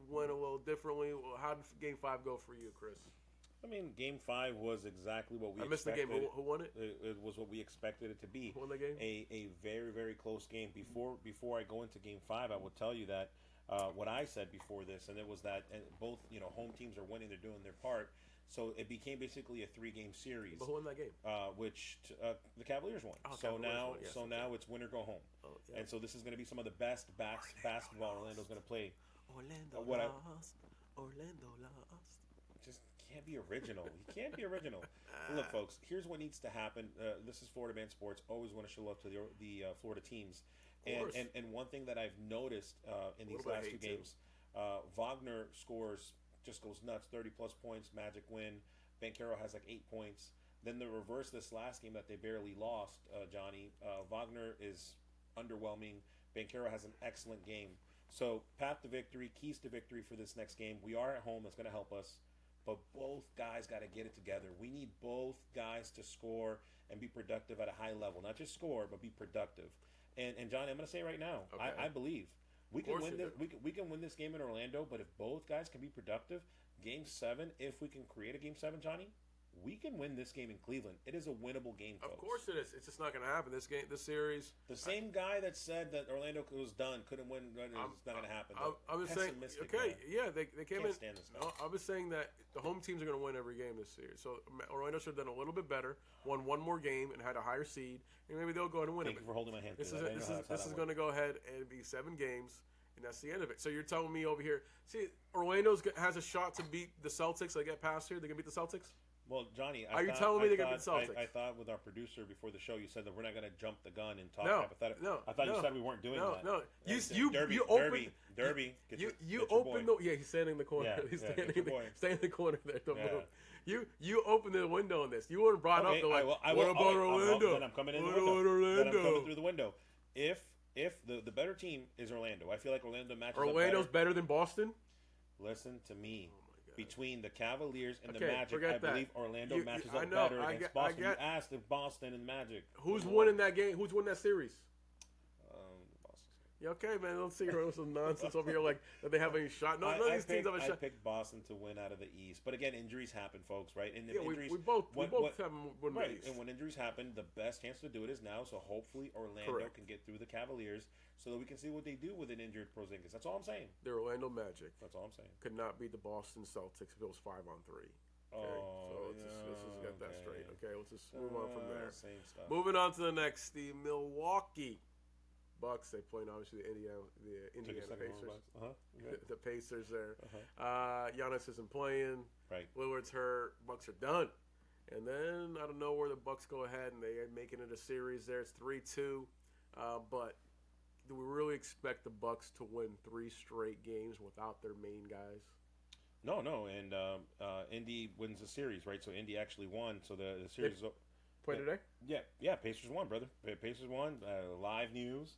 went a little differently. Well, how did Game 5 go for you, Chris? I mean, Game 5 was exactly what we expected. I missed the game. Who won it? It was what we expected it to be. Who won the game? A very, very close game. Before I go into Game 5, I will tell you that what I said before this, and it was that both home teams are winning. They're doing their part. So it became basically a 3-game series. But who won that game? Which the Cavaliers won. Oh, so Cavaliers now, won, yes, now it's win or go home. Oh, yeah. And so this is going to be some of the best basketball Orlando's going to play. Orlando lost. Just can't be original. You can't be original. Look, folks. Here's what needs to happen. This is Florida Man Sports. Always want to show love to the Florida teams. And one thing that I've noticed in these last two games, Wagner scores. Just goes nuts, 30-plus points, Magic win. Banchero has like 8 points. Then the reverse this last game that they barely lost, Johnny. Wagner is underwhelming. Banchero has an excellent game. So path to victory, keys to victory for this next game. We are at home. That's going to help us. But both guys got to get it together. We need both guys to score and be productive at a high level. Not just score, but be productive. And Johnny, I'm going to say right now, okay. I believe – we can win this. We can win this game in Orlando, but if both guys can be productive, Game 7. If we can create a Game 7, Johnny, we can win this game in Cleveland. It is a winnable game, folks. Of course it is. It's just not going to happen. This series. The same guy that said that Orlando was done, couldn't win. It's not going to happen. I was saying, okay, they came in. Stand this guy. I was saying that the home teams are going to win every game this series. So Orlando should have done a little bit better, won one more game, and had a higher seed, and maybe they'll go ahead and win it. Thank you for holding my hand. This is going to go ahead and be 7 games. And that's the end of it. So you're telling me over here, see, Orlando has a shot to beat the Celtics. They get past here. They can beat the Celtics? Well, Johnny, are you telling me they can beat the Celtics? I thought with our producer before the show, you said that we're not going to jump the gun and talk hypothetically. No, I thought you said we weren't doing that. No, Derby. You opened the. Yeah, he's standing in the corner. Yeah, he's standing in the corner there. Don't move. You opened the window on this. You weren't brought up to like. What about Orlando? Then I'm coming in the window. Then I'm coming through the window. If the better team is Orlando, I feel like Orlando matches Orlando's better than Boston? Listen to me. Between the Cavaliers and the Okay, Magic, forget I that. believe Orlando matches I up know, better against Boston. You asked if Boston and Magic. Who's winning that game? Who's winning that series? Boston. Yeah, okay, man. Don't sit here with some nonsense over here like that they have any shot. None of these teams have a shot. I picked Boston to win out of the East. But again, injuries happen, folks, right? And injuries, we both have won right. the East. And when injuries happen, the best chance to do it is now. So hopefully Orlando can get through the Cavaliers so that we can see what they do with an injured Porzingis. That's all I'm saying. The Orlando Magic. That's all I'm saying. Could not beat the Boston Celtics if it was 5-on-3. Okay, so let's just get that straight. Okay, let's just move on from there. Same stuff. Moving on to the next, the Milwaukee Bucks. They playing obviously the Indiana Pacers. The Pacers there. Giannis isn't playing. Right. Lillard's hurt. Bucks are done. And then out of nowhere, the Bucks go ahead and they are making it a series there. It's 3-2. But do we really expect the Bucks to win 3 straight games without their main guys? No, and Indy wins the series, right? So Indy actually won. So the series is play today. Yeah. Pacers won, brother. Pacers won. Live news.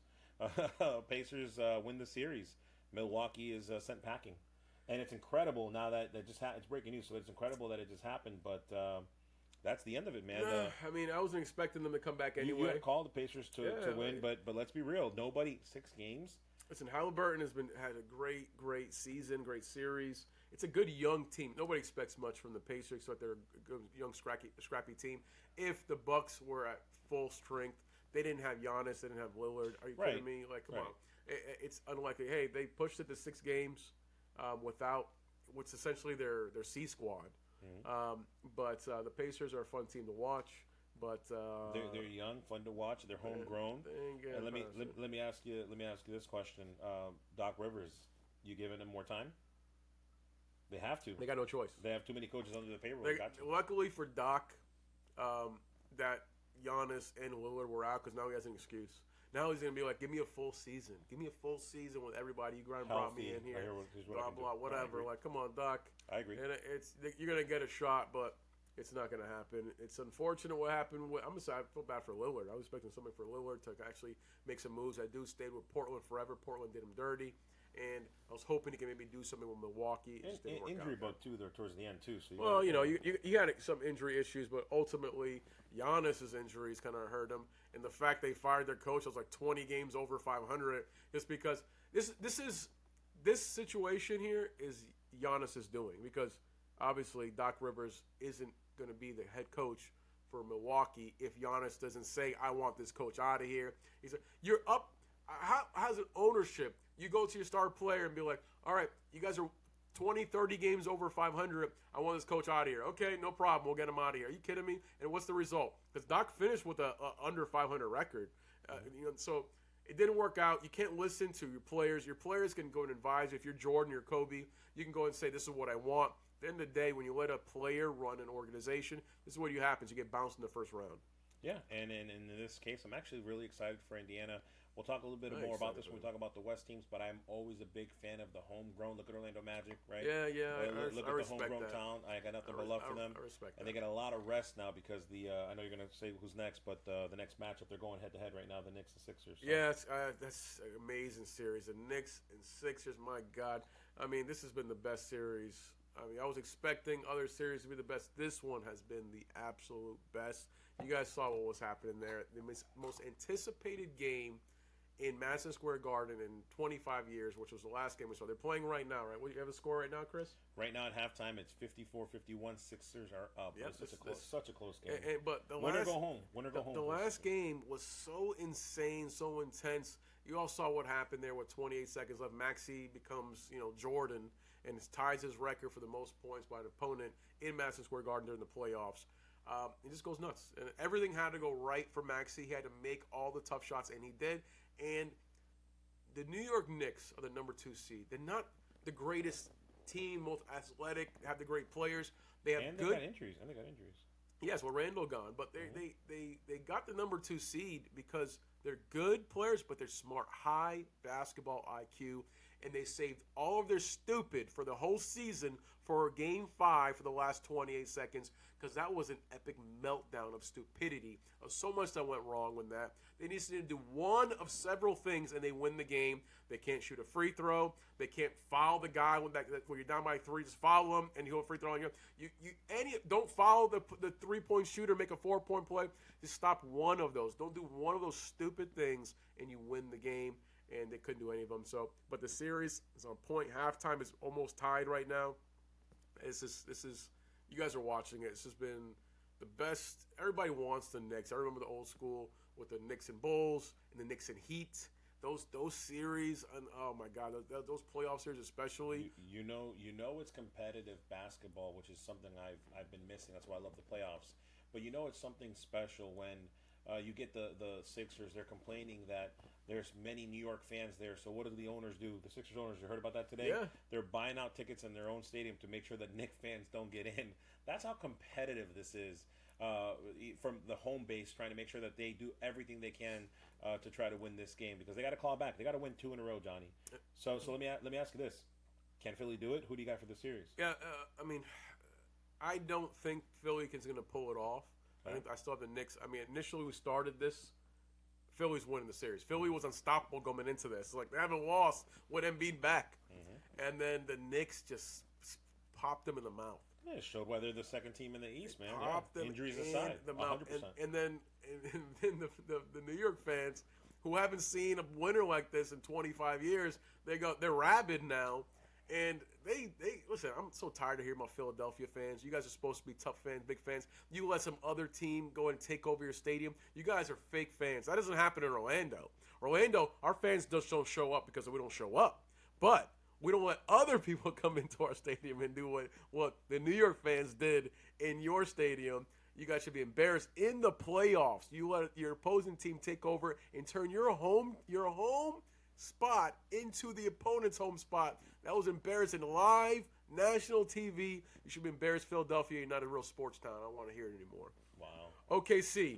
Pacers win the series. Milwaukee is sent packing, and it's incredible now that just it's breaking news. So it's incredible that it just happened, but that's the end of it, man. I mean, I wasn't expecting them to come back anyway. You had called the Pacers to win, but let's be real. 6 games. Listen, Halliburton had a great season, great series. It's a good young team. Nobody expects much from the Pacers, but they're a good young scrappy team. If the Bucks were at full strength, they didn't have Giannis, they didn't have Lillard. Are you kidding me? Like, come on. It's unlikely. Hey, they pushed it to 6 games without what's essentially their C squad. Mm-hmm. But the Pacers are a fun team to watch. But they're young, fun to watch. They're homegrown. And let me ask you this question: Doc Rivers, you giving them more time? They have to. They got no choice. They have too many coaches under the payroll. Luckily for Doc, that Giannis and Lillard were out because now he has an excuse. Now he's going to be like, give me a full season. Give me a full season with everybody. You brought me in here. Blah, blah, whatever. Like, come on, Doc. I agree. And you're going to get a shot, but it's not going to happen. It's unfortunate what happened. I feel bad for Lillard. I was expecting something for Lillard to actually make some moves. That dude stayed with Portland forever. Portland did him dirty. And I was hoping he could maybe do something with Milwaukee. It just didn't work injury out. bug, too, there towards the end, too. So you had some injury issues, but ultimately Giannis's injuries kind of hurt him. And the fact they fired their coach was like 20 games over 500 just because this situation here is Giannis's doing. Because obviously Doc Rivers isn't going to be the head coach for Milwaukee if Giannis doesn't say, I want this coach out of here. He said, you're up. How's an ownership? You go to your star player and be like, all right, you guys are 20, 30 games over 500. I want this coach out of here. Okay, no problem. We'll get him out of here. Are you kidding me? And what's the result? Because Doc finished with a under 500 record. So it didn't work out. You can't listen to your players. Your players can go and advise you. If you're Jordan or Kobe, you can go and say, this is what I want. At the end of the day, when you let a player run an organization, this is what happens. You get bounced in the first round. Yeah, and in this case, I'm actually really excited for Indiana. We'll talk a little bit more about this when we talk about the West teams, but I'm always a big fan of the homegrown. Look at Orlando Magic, right? Yeah. Look at the homegrown talent. I got nothing but love for them. I respect that. And they get a lot of rest now because I know you're going to say who's next, but the next matchup, they're going head-to-head right now, the Knicks and Sixers. So. Yeah, that's an amazing series. The Knicks and Sixers, my God. I mean, this has been the best series. I mean, I was expecting other series to be the best. This one has been the absolute best. You guys saw what was happening there. The most anticipated game in Madison Square Garden in 25 years, which was the last game we saw. They're playing right now, right? What, you have a score right now, Chris? Right now at halftime, it's 54-51. Sixers are up. Yep, it's such a close game. But winner go home. Winner go home. The last game was so insane, so intense. You all saw what happened there with 28 seconds left. Maxey becomes, Jordan and ties his record for the most points by an opponent in Madison Square Garden during the playoffs. It just goes nuts. And everything had to go right for Maxey. He had to make all the tough shots, and he did. And the New York Knicks are the number 2 seed. They're not the greatest team, most athletic, have the great players. They have and they got injuries. Yes, well, Randall gone. But they got the number 2 seed because they're good players, but they're smart, high basketball IQ. And they saved all of their stupid for the whole season for Game 5 for the last 28 seconds because that was an epic meltdown of stupidity. So much that went wrong with that. They need to do one of several things and they win the game. They can't shoot a free throw. They can't foul the guy when you're down by 3. Just foul him and he'll free throw on you. Don't foul the 3-point shooter, make a 4-point play. Just stop one of those. Don't do one of those stupid things and you win the game. And they couldn't do any of them. But the series is on point. Halftime is almost tied right now. This is you guys are watching it. This has been the best. Everybody wants the Knicks. I remember the old school with the Knicks and Bulls and the Knicks and Heat. those series, and oh my God, those playoff series especially. You know it's competitive basketball, which is something I've been missing. That's why I love the playoffs. But you know it's something special when you get the Sixers. They're complaining that there's many New York fans there. So what do the owners do? The Sixers owners, you heard about that today? Yeah. They're buying out tickets in their own stadium to make sure that Knicks fans don't get in. That's how competitive this is. From the home base, trying to make sure that they do everything they can to try to win this game, because they got to claw back. They got to win 2 in a row, Johnny. So let me ask you this: can Philly do it? Who do you got for the series? Yeah, I mean, I don't think Philly is going to pull it off. I still have the Knicks. I mean, initially we started this, Philly's winning the series. Philly was unstoppable going into this. Like, they haven't lost with Embiid back. Mm-hmm. And then the Knicks just popped them in the mouth. Yeah, it showed why they're the second team in the East, man. Popped them Injuries in aside, the mouth. 100%. And then the New York fans, who haven't seen a winner like this in 25 years, they're rabid now. And they listen, I'm so tired of hearing about Philadelphia fans. You guys are supposed to be tough fans, big fans. You let some other team go and take over your stadium. You guys are fake fans. That doesn't happen in Orlando. Orlando, our fans just don't show up because we don't show up. But we don't let other people come into our stadium and do what the New York fans did in your stadium. You guys should be embarrassed in the playoffs. You let your opposing team take over and turn your home spot into the opponent's home spot. That was embarrassing. Live, national TV. You should be embarrassed, Philadelphia. You're not a real sports town. I don't want to hear it anymore. Wow. OKC,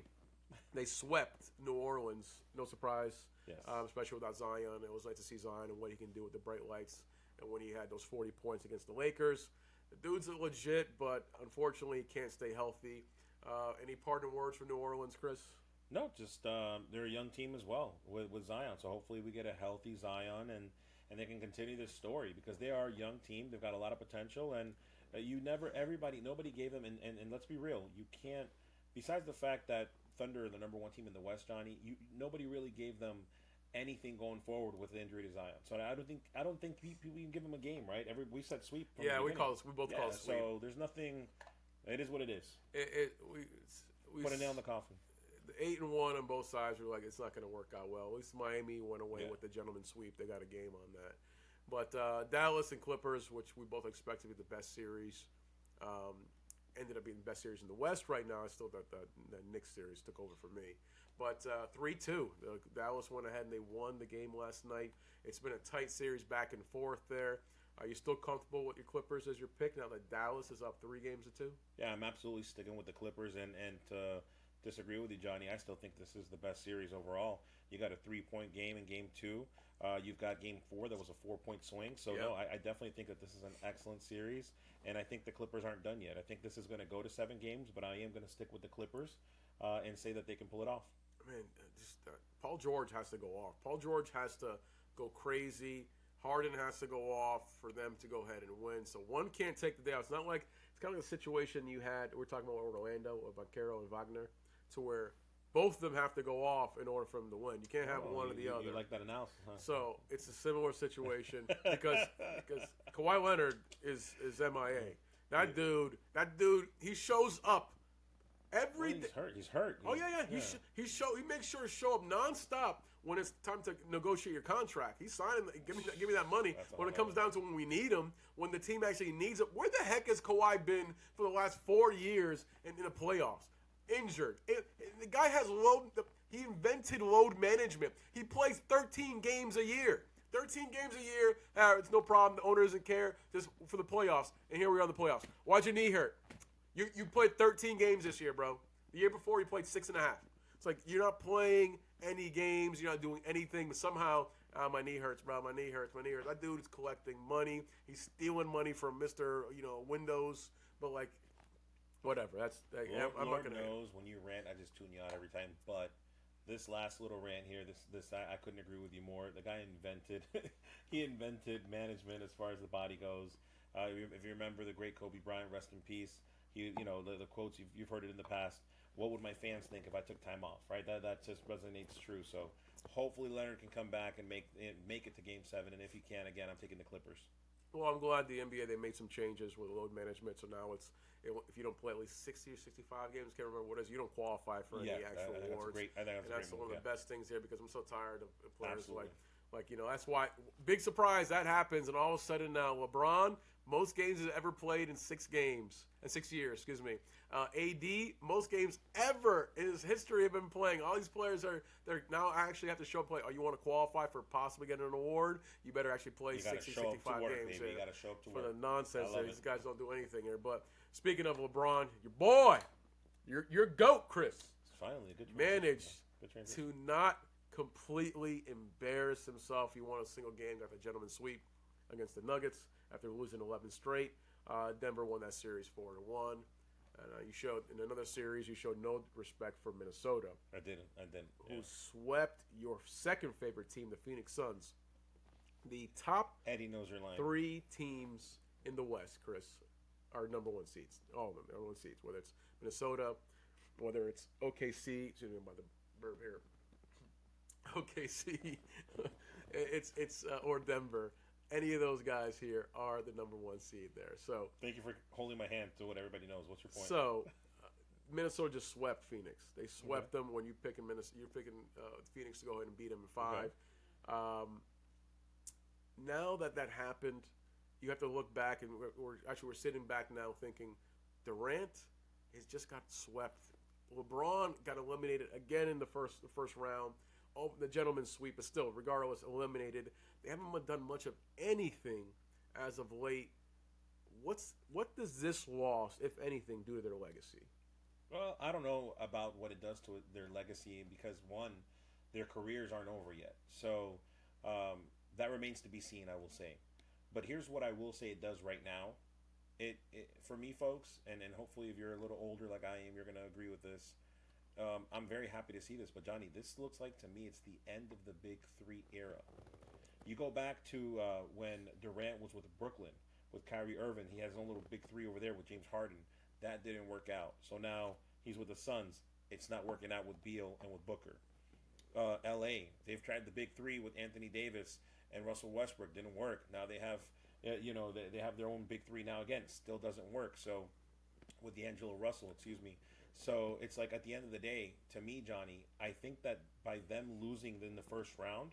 they swept New Orleans. No surprise. Yes. Especially without Zion. It was nice to see Zion and what he can do with the bright lights. And when he had those 40 points against the Lakers. The dude's legit, but unfortunately he can't stay healthy. Any parting words for New Orleans, Chris? No, just they're a young team as well with Zion. So hopefully we get a healthy Zion and they can continue this story, because they are a young team. They've got a lot of potential, and nobody gave them. And let's be real, you can't. Besides the fact that Thunder are the number 1 team in the West, Johnny, nobody really gave them anything going forward with the injury to Zion. So I don't think people can give them a game, right? We said sweep. Yeah, we both call it sweep. So there's nothing. It is what it is. We put a nail in the coffin. 8-1 on both sides. We're like, it's not going to work out well. At least Miami went away with the gentleman's sweep. They got a game on that. But Dallas and Clippers, which we both expect to be the best series, ended up being the best series in the West right now. I still thought the Knicks series took over for me. But 3-2. Dallas went ahead and they won the game last night. It's been a tight series back and forth there. Are you still comfortable with your Clippers as your pick now that Dallas is up 3-2? Yeah, I'm absolutely sticking with the Clippers, and to disagree with you, Johnny, I still think this is the best series overall. You got a 3-point game in Game 2. You've got Game 4 that was a 4-point swing. So, no, I definitely think that this is an excellent series, and I think the Clippers aren't done yet. I think this is going to go to 7 games, but I am going to stick with the Clippers and say that they can pull it off. Man, Paul George has to go off. Paul George has to go crazy. Harden has to go off for them to go ahead and win. So one can't take the day off. It's not like it's kind of like a situation you had. We're talking about Orlando, Vaquero and Wagner, to where both of them have to go off in order for them to win. You can't have one or the other. You like that analysis, huh? So it's a similar situation because Kawhi Leonard is MIA. That dude, he shows up every day. He's hurt. Oh yeah. He makes sure to show up nonstop when it's time to negotiate your contract. He's signing. Give me that money. When it comes down to when we need him, when the team actually needs it. Where the heck has Kawhi been for the last 4 years in the playoffs? Injured. The guy has he invented load management. He plays 13 games a year. 13 games a year. It's no problem. The owner doesn't care. Just for the playoffs. And here we are in the playoffs. Why'd your knee hurt? You played 13 games this year, bro. The year before, you played 6.5. It's like you're not playing any games. You're not doing anything. But somehow, my knee hurts, bro. My knee hurts. That dude is collecting money. He's stealing money from Mr. Windows. But, like, whatever. I'm Lord not gonna. knows when you rant, I just tune you out every time. But this last little rant here, I couldn't agree with you more. The guy invented management as far as the body goes. If you remember the great Kobe Bryant, rest in peace. The quotes you've heard it in the past. What would my fans think if I took time off? Right, that just resonates true. So hopefully Leonard can come back and make it to Game 7. And if he can, again, I'm taking the Clippers. Well, I'm glad the NBA, they made some changes with load management, so now if you don't play at least 60 or 65 games, can't remember what it is, you don't qualify for any actual awards. I think that's one of the best things here, because I'm so tired of players Absolutely. that's why, big surprise, that happens, and all of a sudden now, LeBron, most games he's ever played in 6 years, AD, most games ever in his history have been playing. All these players they're now actually have to show play. Oh, you want to qualify for possibly getting an award? You better actually play 60, 65 games. You got to show up to work. For the nonsense there. These guys don't do anything here. But speaking of LeBron, your boy, your GOAT, Chris, finally a good managed to not completely embarrass himself. He won a single game, got the gentleman sweep against the Nuggets after losing 11 straight. Denver won that series 4-1. And you showed in another series, you showed no respect for Minnesota. I didn't. Who swept your second favorite team, the Phoenix Suns. The top Eddie knows your line. 3 teams in the West, Chris, are number 1 seeds. All of them, number 1 seeds. Whether it's Minnesota, whether it's OKC, excuse me, by the burp here. OKC, or Denver. Any of those guys here are the number 1 seed there. So thank you for holding my hand to what everybody knows. What's your point? So Minnesota just swept Phoenix. They swept them. When you're picking Phoenix to go ahead and beat them in 5. Okay. Now that happened, you have to look back, and we're sitting back now thinking, Durant has just got swept. LeBron got eliminated again in the first round. Oh, the gentleman's sweep, but still, regardless, eliminated. They haven't done much of anything as of late. What does this loss, if anything, do to their legacy? Well, I don't know about what it does to their legacy, because one, their careers aren't over yet. So that remains to be seen, I will say. But here's what I will say it does right now. It for me, folks, and hopefully if you're a little older like I am, you're going to agree with this. I'm very happy to see this. But, Johnny, this looks like, to me, it's the end of the Big 3 era. You go back to when Durant was with Brooklyn, with Kyrie Irving. He has his own little Big 3 over there with James Harden. That didn't work out. So now he's with the Suns. It's not working out with Beal and with Booker. L.A., they've tried the Big 3 with Anthony Davis and Russell Westbrook. Didn't work. Now they have, they have their own Big 3 now again. Still doesn't work. So with D'Angelo Russell, So it's like, at the end of the day, to me, Johnny, I think that by them losing in the first round,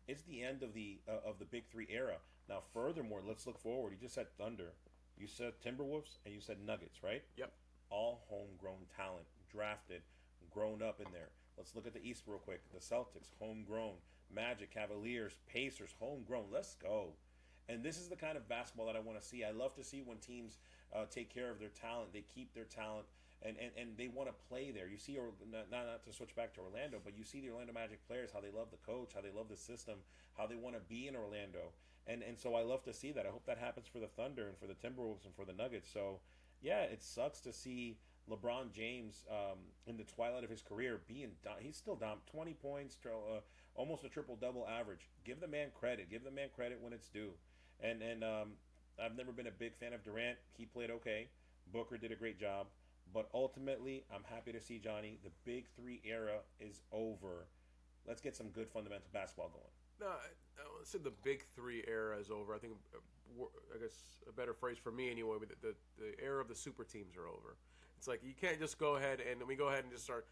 it's the end of the Big 3 era. Now, furthermore, let's look forward. You just said Thunder, you said Timberwolves, and you said Nuggets, right? Yep. All homegrown talent, drafted, grown up in there. Let's look at the East real quick. The Celtics, homegrown. Magic, Cavaliers, Pacers, homegrown. Let's go. And this is the kind of basketball that I want to see. I love to see when teams take care of their talent. They keep their talent. And they want to play there. You see, not to switch back to Orlando, but you see the Orlando Magic players, how they love the coach, how they love the system, how they want to be in Orlando. And so I love to see that. I hope that happens for the Thunder and for the Timberwolves and for the Nuggets. So, yeah, it sucks to see LeBron James in the twilight of his career he's still down 20 points, almost a triple-double average. Give the man credit. Give the man credit when it's due. And I've never been a big fan of Durant. He played okay. Booker did a great job. But ultimately, I'm happy to see, Johnny, the Big 3 era is over. Let's get some good fundamental basketball going. No, I said the Big 3 era is over. I think, I guess a better phrase for me anyway, but the era of the super teams are over. It's like you can't just go ahead and just start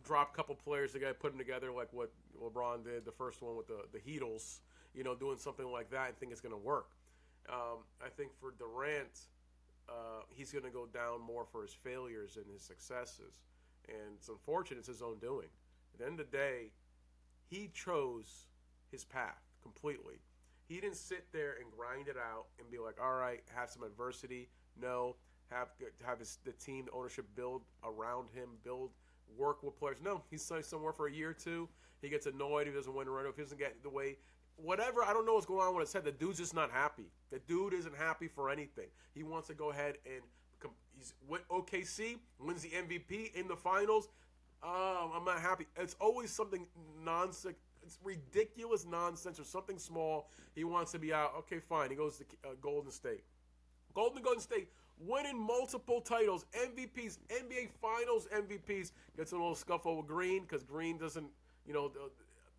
drop a couple players together, put them together like what LeBron did, the first one with the Heatles, doing something like that and think it's going to work. I think for Durant, he's going to go down more for his failures than his successes. And it's unfortunate, it's his own doing. At the end of the day, he chose his path completely. He didn't sit there and grind it out and be like, all right, have some adversity. No, have the team, the ownership build around him, work with players. No, he's somewhere for a year or two. He gets annoyed. He doesn't win a run. If he doesn't get the way, whatever, I don't know what's going on with his head. The dude's just not happy. The dude isn't happy for anything. He wants to go ahead and he's with OKC, wins the MVP in the finals. I'm not happy. It's always something nonsense. It's ridiculous nonsense or something small. He wants to be out. Okay, fine. He goes to Golden State. Golden State winning multiple titles, MVPs, NBA Finals MVPs. Gets a little scuffle with Green because Green doesn't,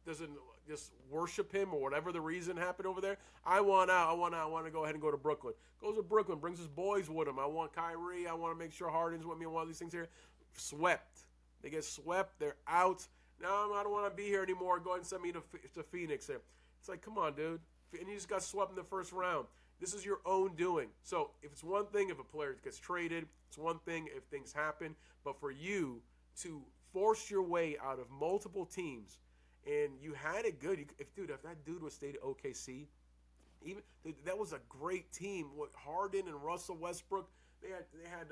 doesn't just worship him or whatever the reason happened over there. I want out. I want to go ahead and go to Brooklyn. Goes to Brooklyn, brings his boys with him. I want Kyrie. I want to make sure Harden's with me and all these things here. Swept. They get swept. They're out. Now I don't want to be here anymore. Go ahead and send me to Phoenix. It's like, come on, dude. And you just got swept in the first round. This is your own doing. So if it's one thing if a player gets traded, it's one thing if things happen. But for you to force your way out of multiple teams, and you had it good. If that dude would stayed at OKC, that was a great team with Harden and Russell Westbrook. They had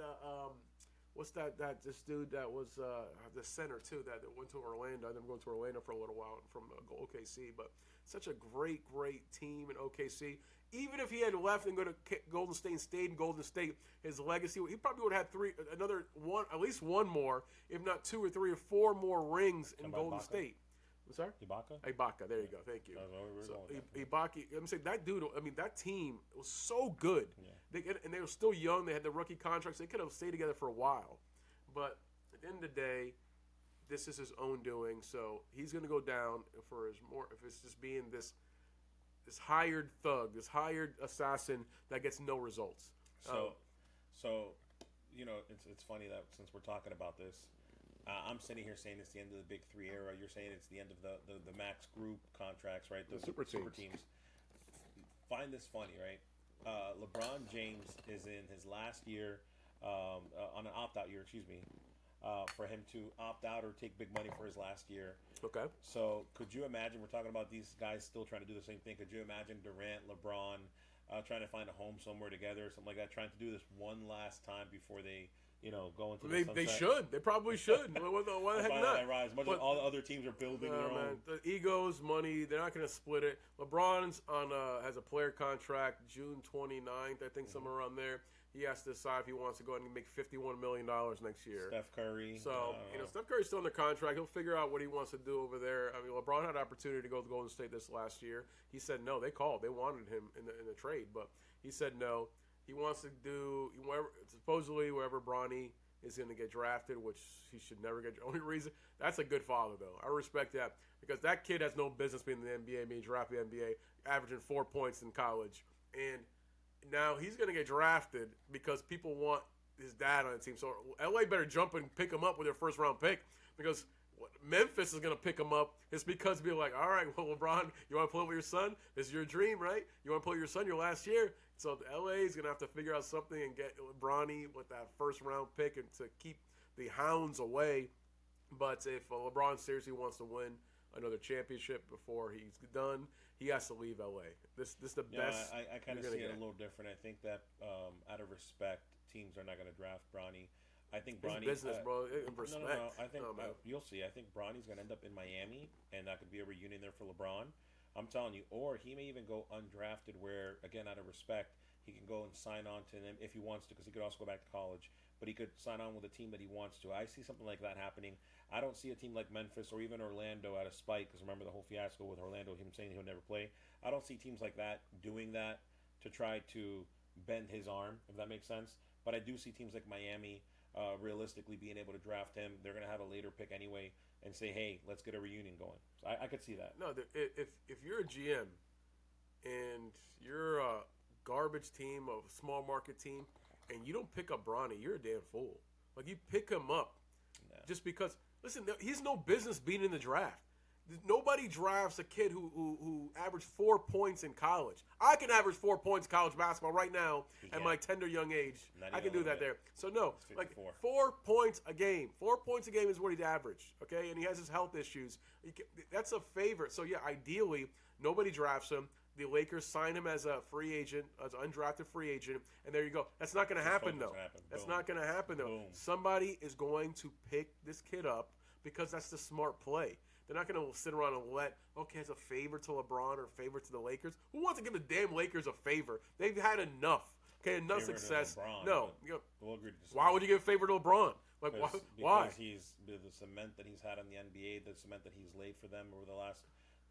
what's this dude that was the center too that went to Orlando. I didn't go to Orlando for a little while from OKC, but such a great team in OKC. Even if he had left and go to Golden State and stayed in Golden State, his legacy, he probably would have had at least one more, if not 2 or 3 or 4 more rings in Golden State. I'm sorry? Ibaka. There you go. Thank you. So Ibaka, I'm saying that dude. I mean, that team was so good. Yeah. They were still young. They had the rookie contracts. They could have stayed together for a while. But at the end of the day, this is his own doing. So he's going to go down if it's just being this hired thug, this hired assassin that gets no results. So it's funny that since we're talking about this. I'm sitting here saying it's the end of the Big Three era. You're saying it's the end of the max group contracts, right? The super teams. Find this funny, right? LeBron James is in his last year, on an opt-out year, for him to opt out or take big money for his last year. Okay. So could you imagine, we're talking about these guys still trying to do the same thing. Could you imagine Durant, LeBron trying to find a home somewhere together or something like that, trying to do this one last time before they go into the sunset? They should. They probably should. Why the heck not? As much as all the other teams are building their own. The egos, money, they're not going to split it. LeBron's has a player contract June 29th, I think, somewhere around there. He has to decide if he wants to go ahead and make $51 million next year. Steph Curry. So, Steph Curry's still under contract. He'll figure out what he wants to do over there. I mean, LeBron had an opportunity to go to Golden State this last year. He said no. They called. They wanted him in the trade, but he said no. He wants to do supposedly wherever Bronny is going to get drafted, which he should never get. The only reason, that's a good father, though. I respect that because that kid has no business being in the NBA, being drafted in the NBA, averaging 4 points in college. And now he's going to get drafted because people want his dad on the team. So LA better jump and pick him up with their first-round pick because Memphis is going to pick him up. It's because be like, all right, well, LeBron, you want to play with your son? This is your dream, right? You want to play with your son your last year? So LA is going to have to figure out something and get Bronny with that first-round pick and to keep the hounds away. But if LeBron seriously wants to win another championship before he's done, he has to leave LA. This is the best. I kind of see it a little different. I think that out of respect, teams are not going to draft Bronny. I think Bronny. It's business, bro. Respect. No. I think you'll see. I think Bronny's going to end up in Miami, and that could be a reunion there for LeBron. I'm telling you. Or he may even go undrafted, where again, out of respect, he can go and sign on to them if he wants to, because he could also go back to college. But he could sign on with a team that he wants to. I see something like that happening. I don't see a team like Memphis or even Orlando out of spite, because remember the whole fiasco with Orlando, him saying he'll never play. I don't see teams like that doing that to try to bend his arm, if that makes sense. But I do see teams like Miami realistically being able to draft him. They're going to have a later pick anyway and say, hey, let's get a reunion going. So I could see that. No, if you're a GM and you're a garbage team, a small market team, and you don't pick up Bronny, you're a damn fool. Like, you pick him up just because. Listen, he's no business being in the draft. Nobody drafts a kid who averaged 4 points in college. I can average 4 points in college basketball right now at my tender young age. I can do that there. So, no, like 4 points a game. 4 points a game is what he's averaged, okay? And he has his health issues. That's a favorite. So, yeah, ideally, nobody drafts him. The Lakers sign him as a free agent, as an undrafted free agent, and there you go. That's not going to happen, though. That's not going to happen, though. Somebody is going to pick this kid up because that's the smart play. They're not going to sit around and it's a favor to LeBron or a favor to the Lakers. Who wants to give the damn Lakers a favor? They've had enough. Okay, enough success. LeBron, no. We'll agree to disagree. Why would you give a favor to LeBron? Like, why? Because he's the cement that he's had in the NBA, the cement that he's laid for them over the last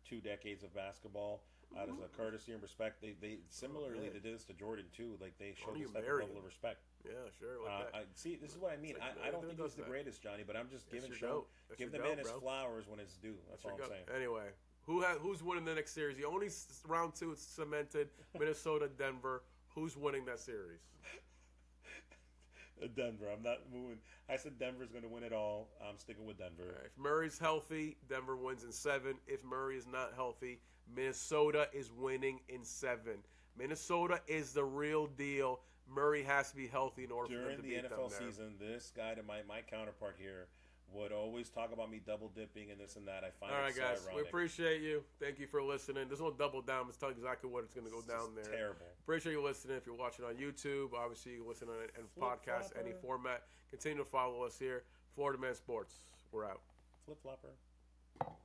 2 decades of basketball. Out of courtesy and respect, they similarly they did this to Jordan too. Like, they showed this type of level of respect. Yeah, sure. Like see, this is what I mean. I don't think he's the greatest, Johnny, but I'm just give the man his flowers when it's due. That's all I'm saying. Anyway, Who's winning the next series? The only round 2 is cemented. Minnesota, Denver. Who's winning that series? Denver. I'm not moving. I said Denver's going to win it all. I'm sticking with Denver. Right, if Murray's healthy, Denver wins in 7. If Murray is not healthy, Minnesota is winning in 7. Minnesota is the real deal. Murray has to be healthy in order for them to beat them. During the NFL season, this guy, to my counterpart here, would always talk about me double dipping and this and that. I find all right, it so guys. ironic. We appreciate you. Thank you for listening. There's no double down. Let's tell you exactly what it's going to go down there. Terrible. Appreciate you listening. If you're watching on YouTube, obviously you listen on a podcast, any format. Continue to follow us here. Florida Man Sports. We're out. Flip flopper.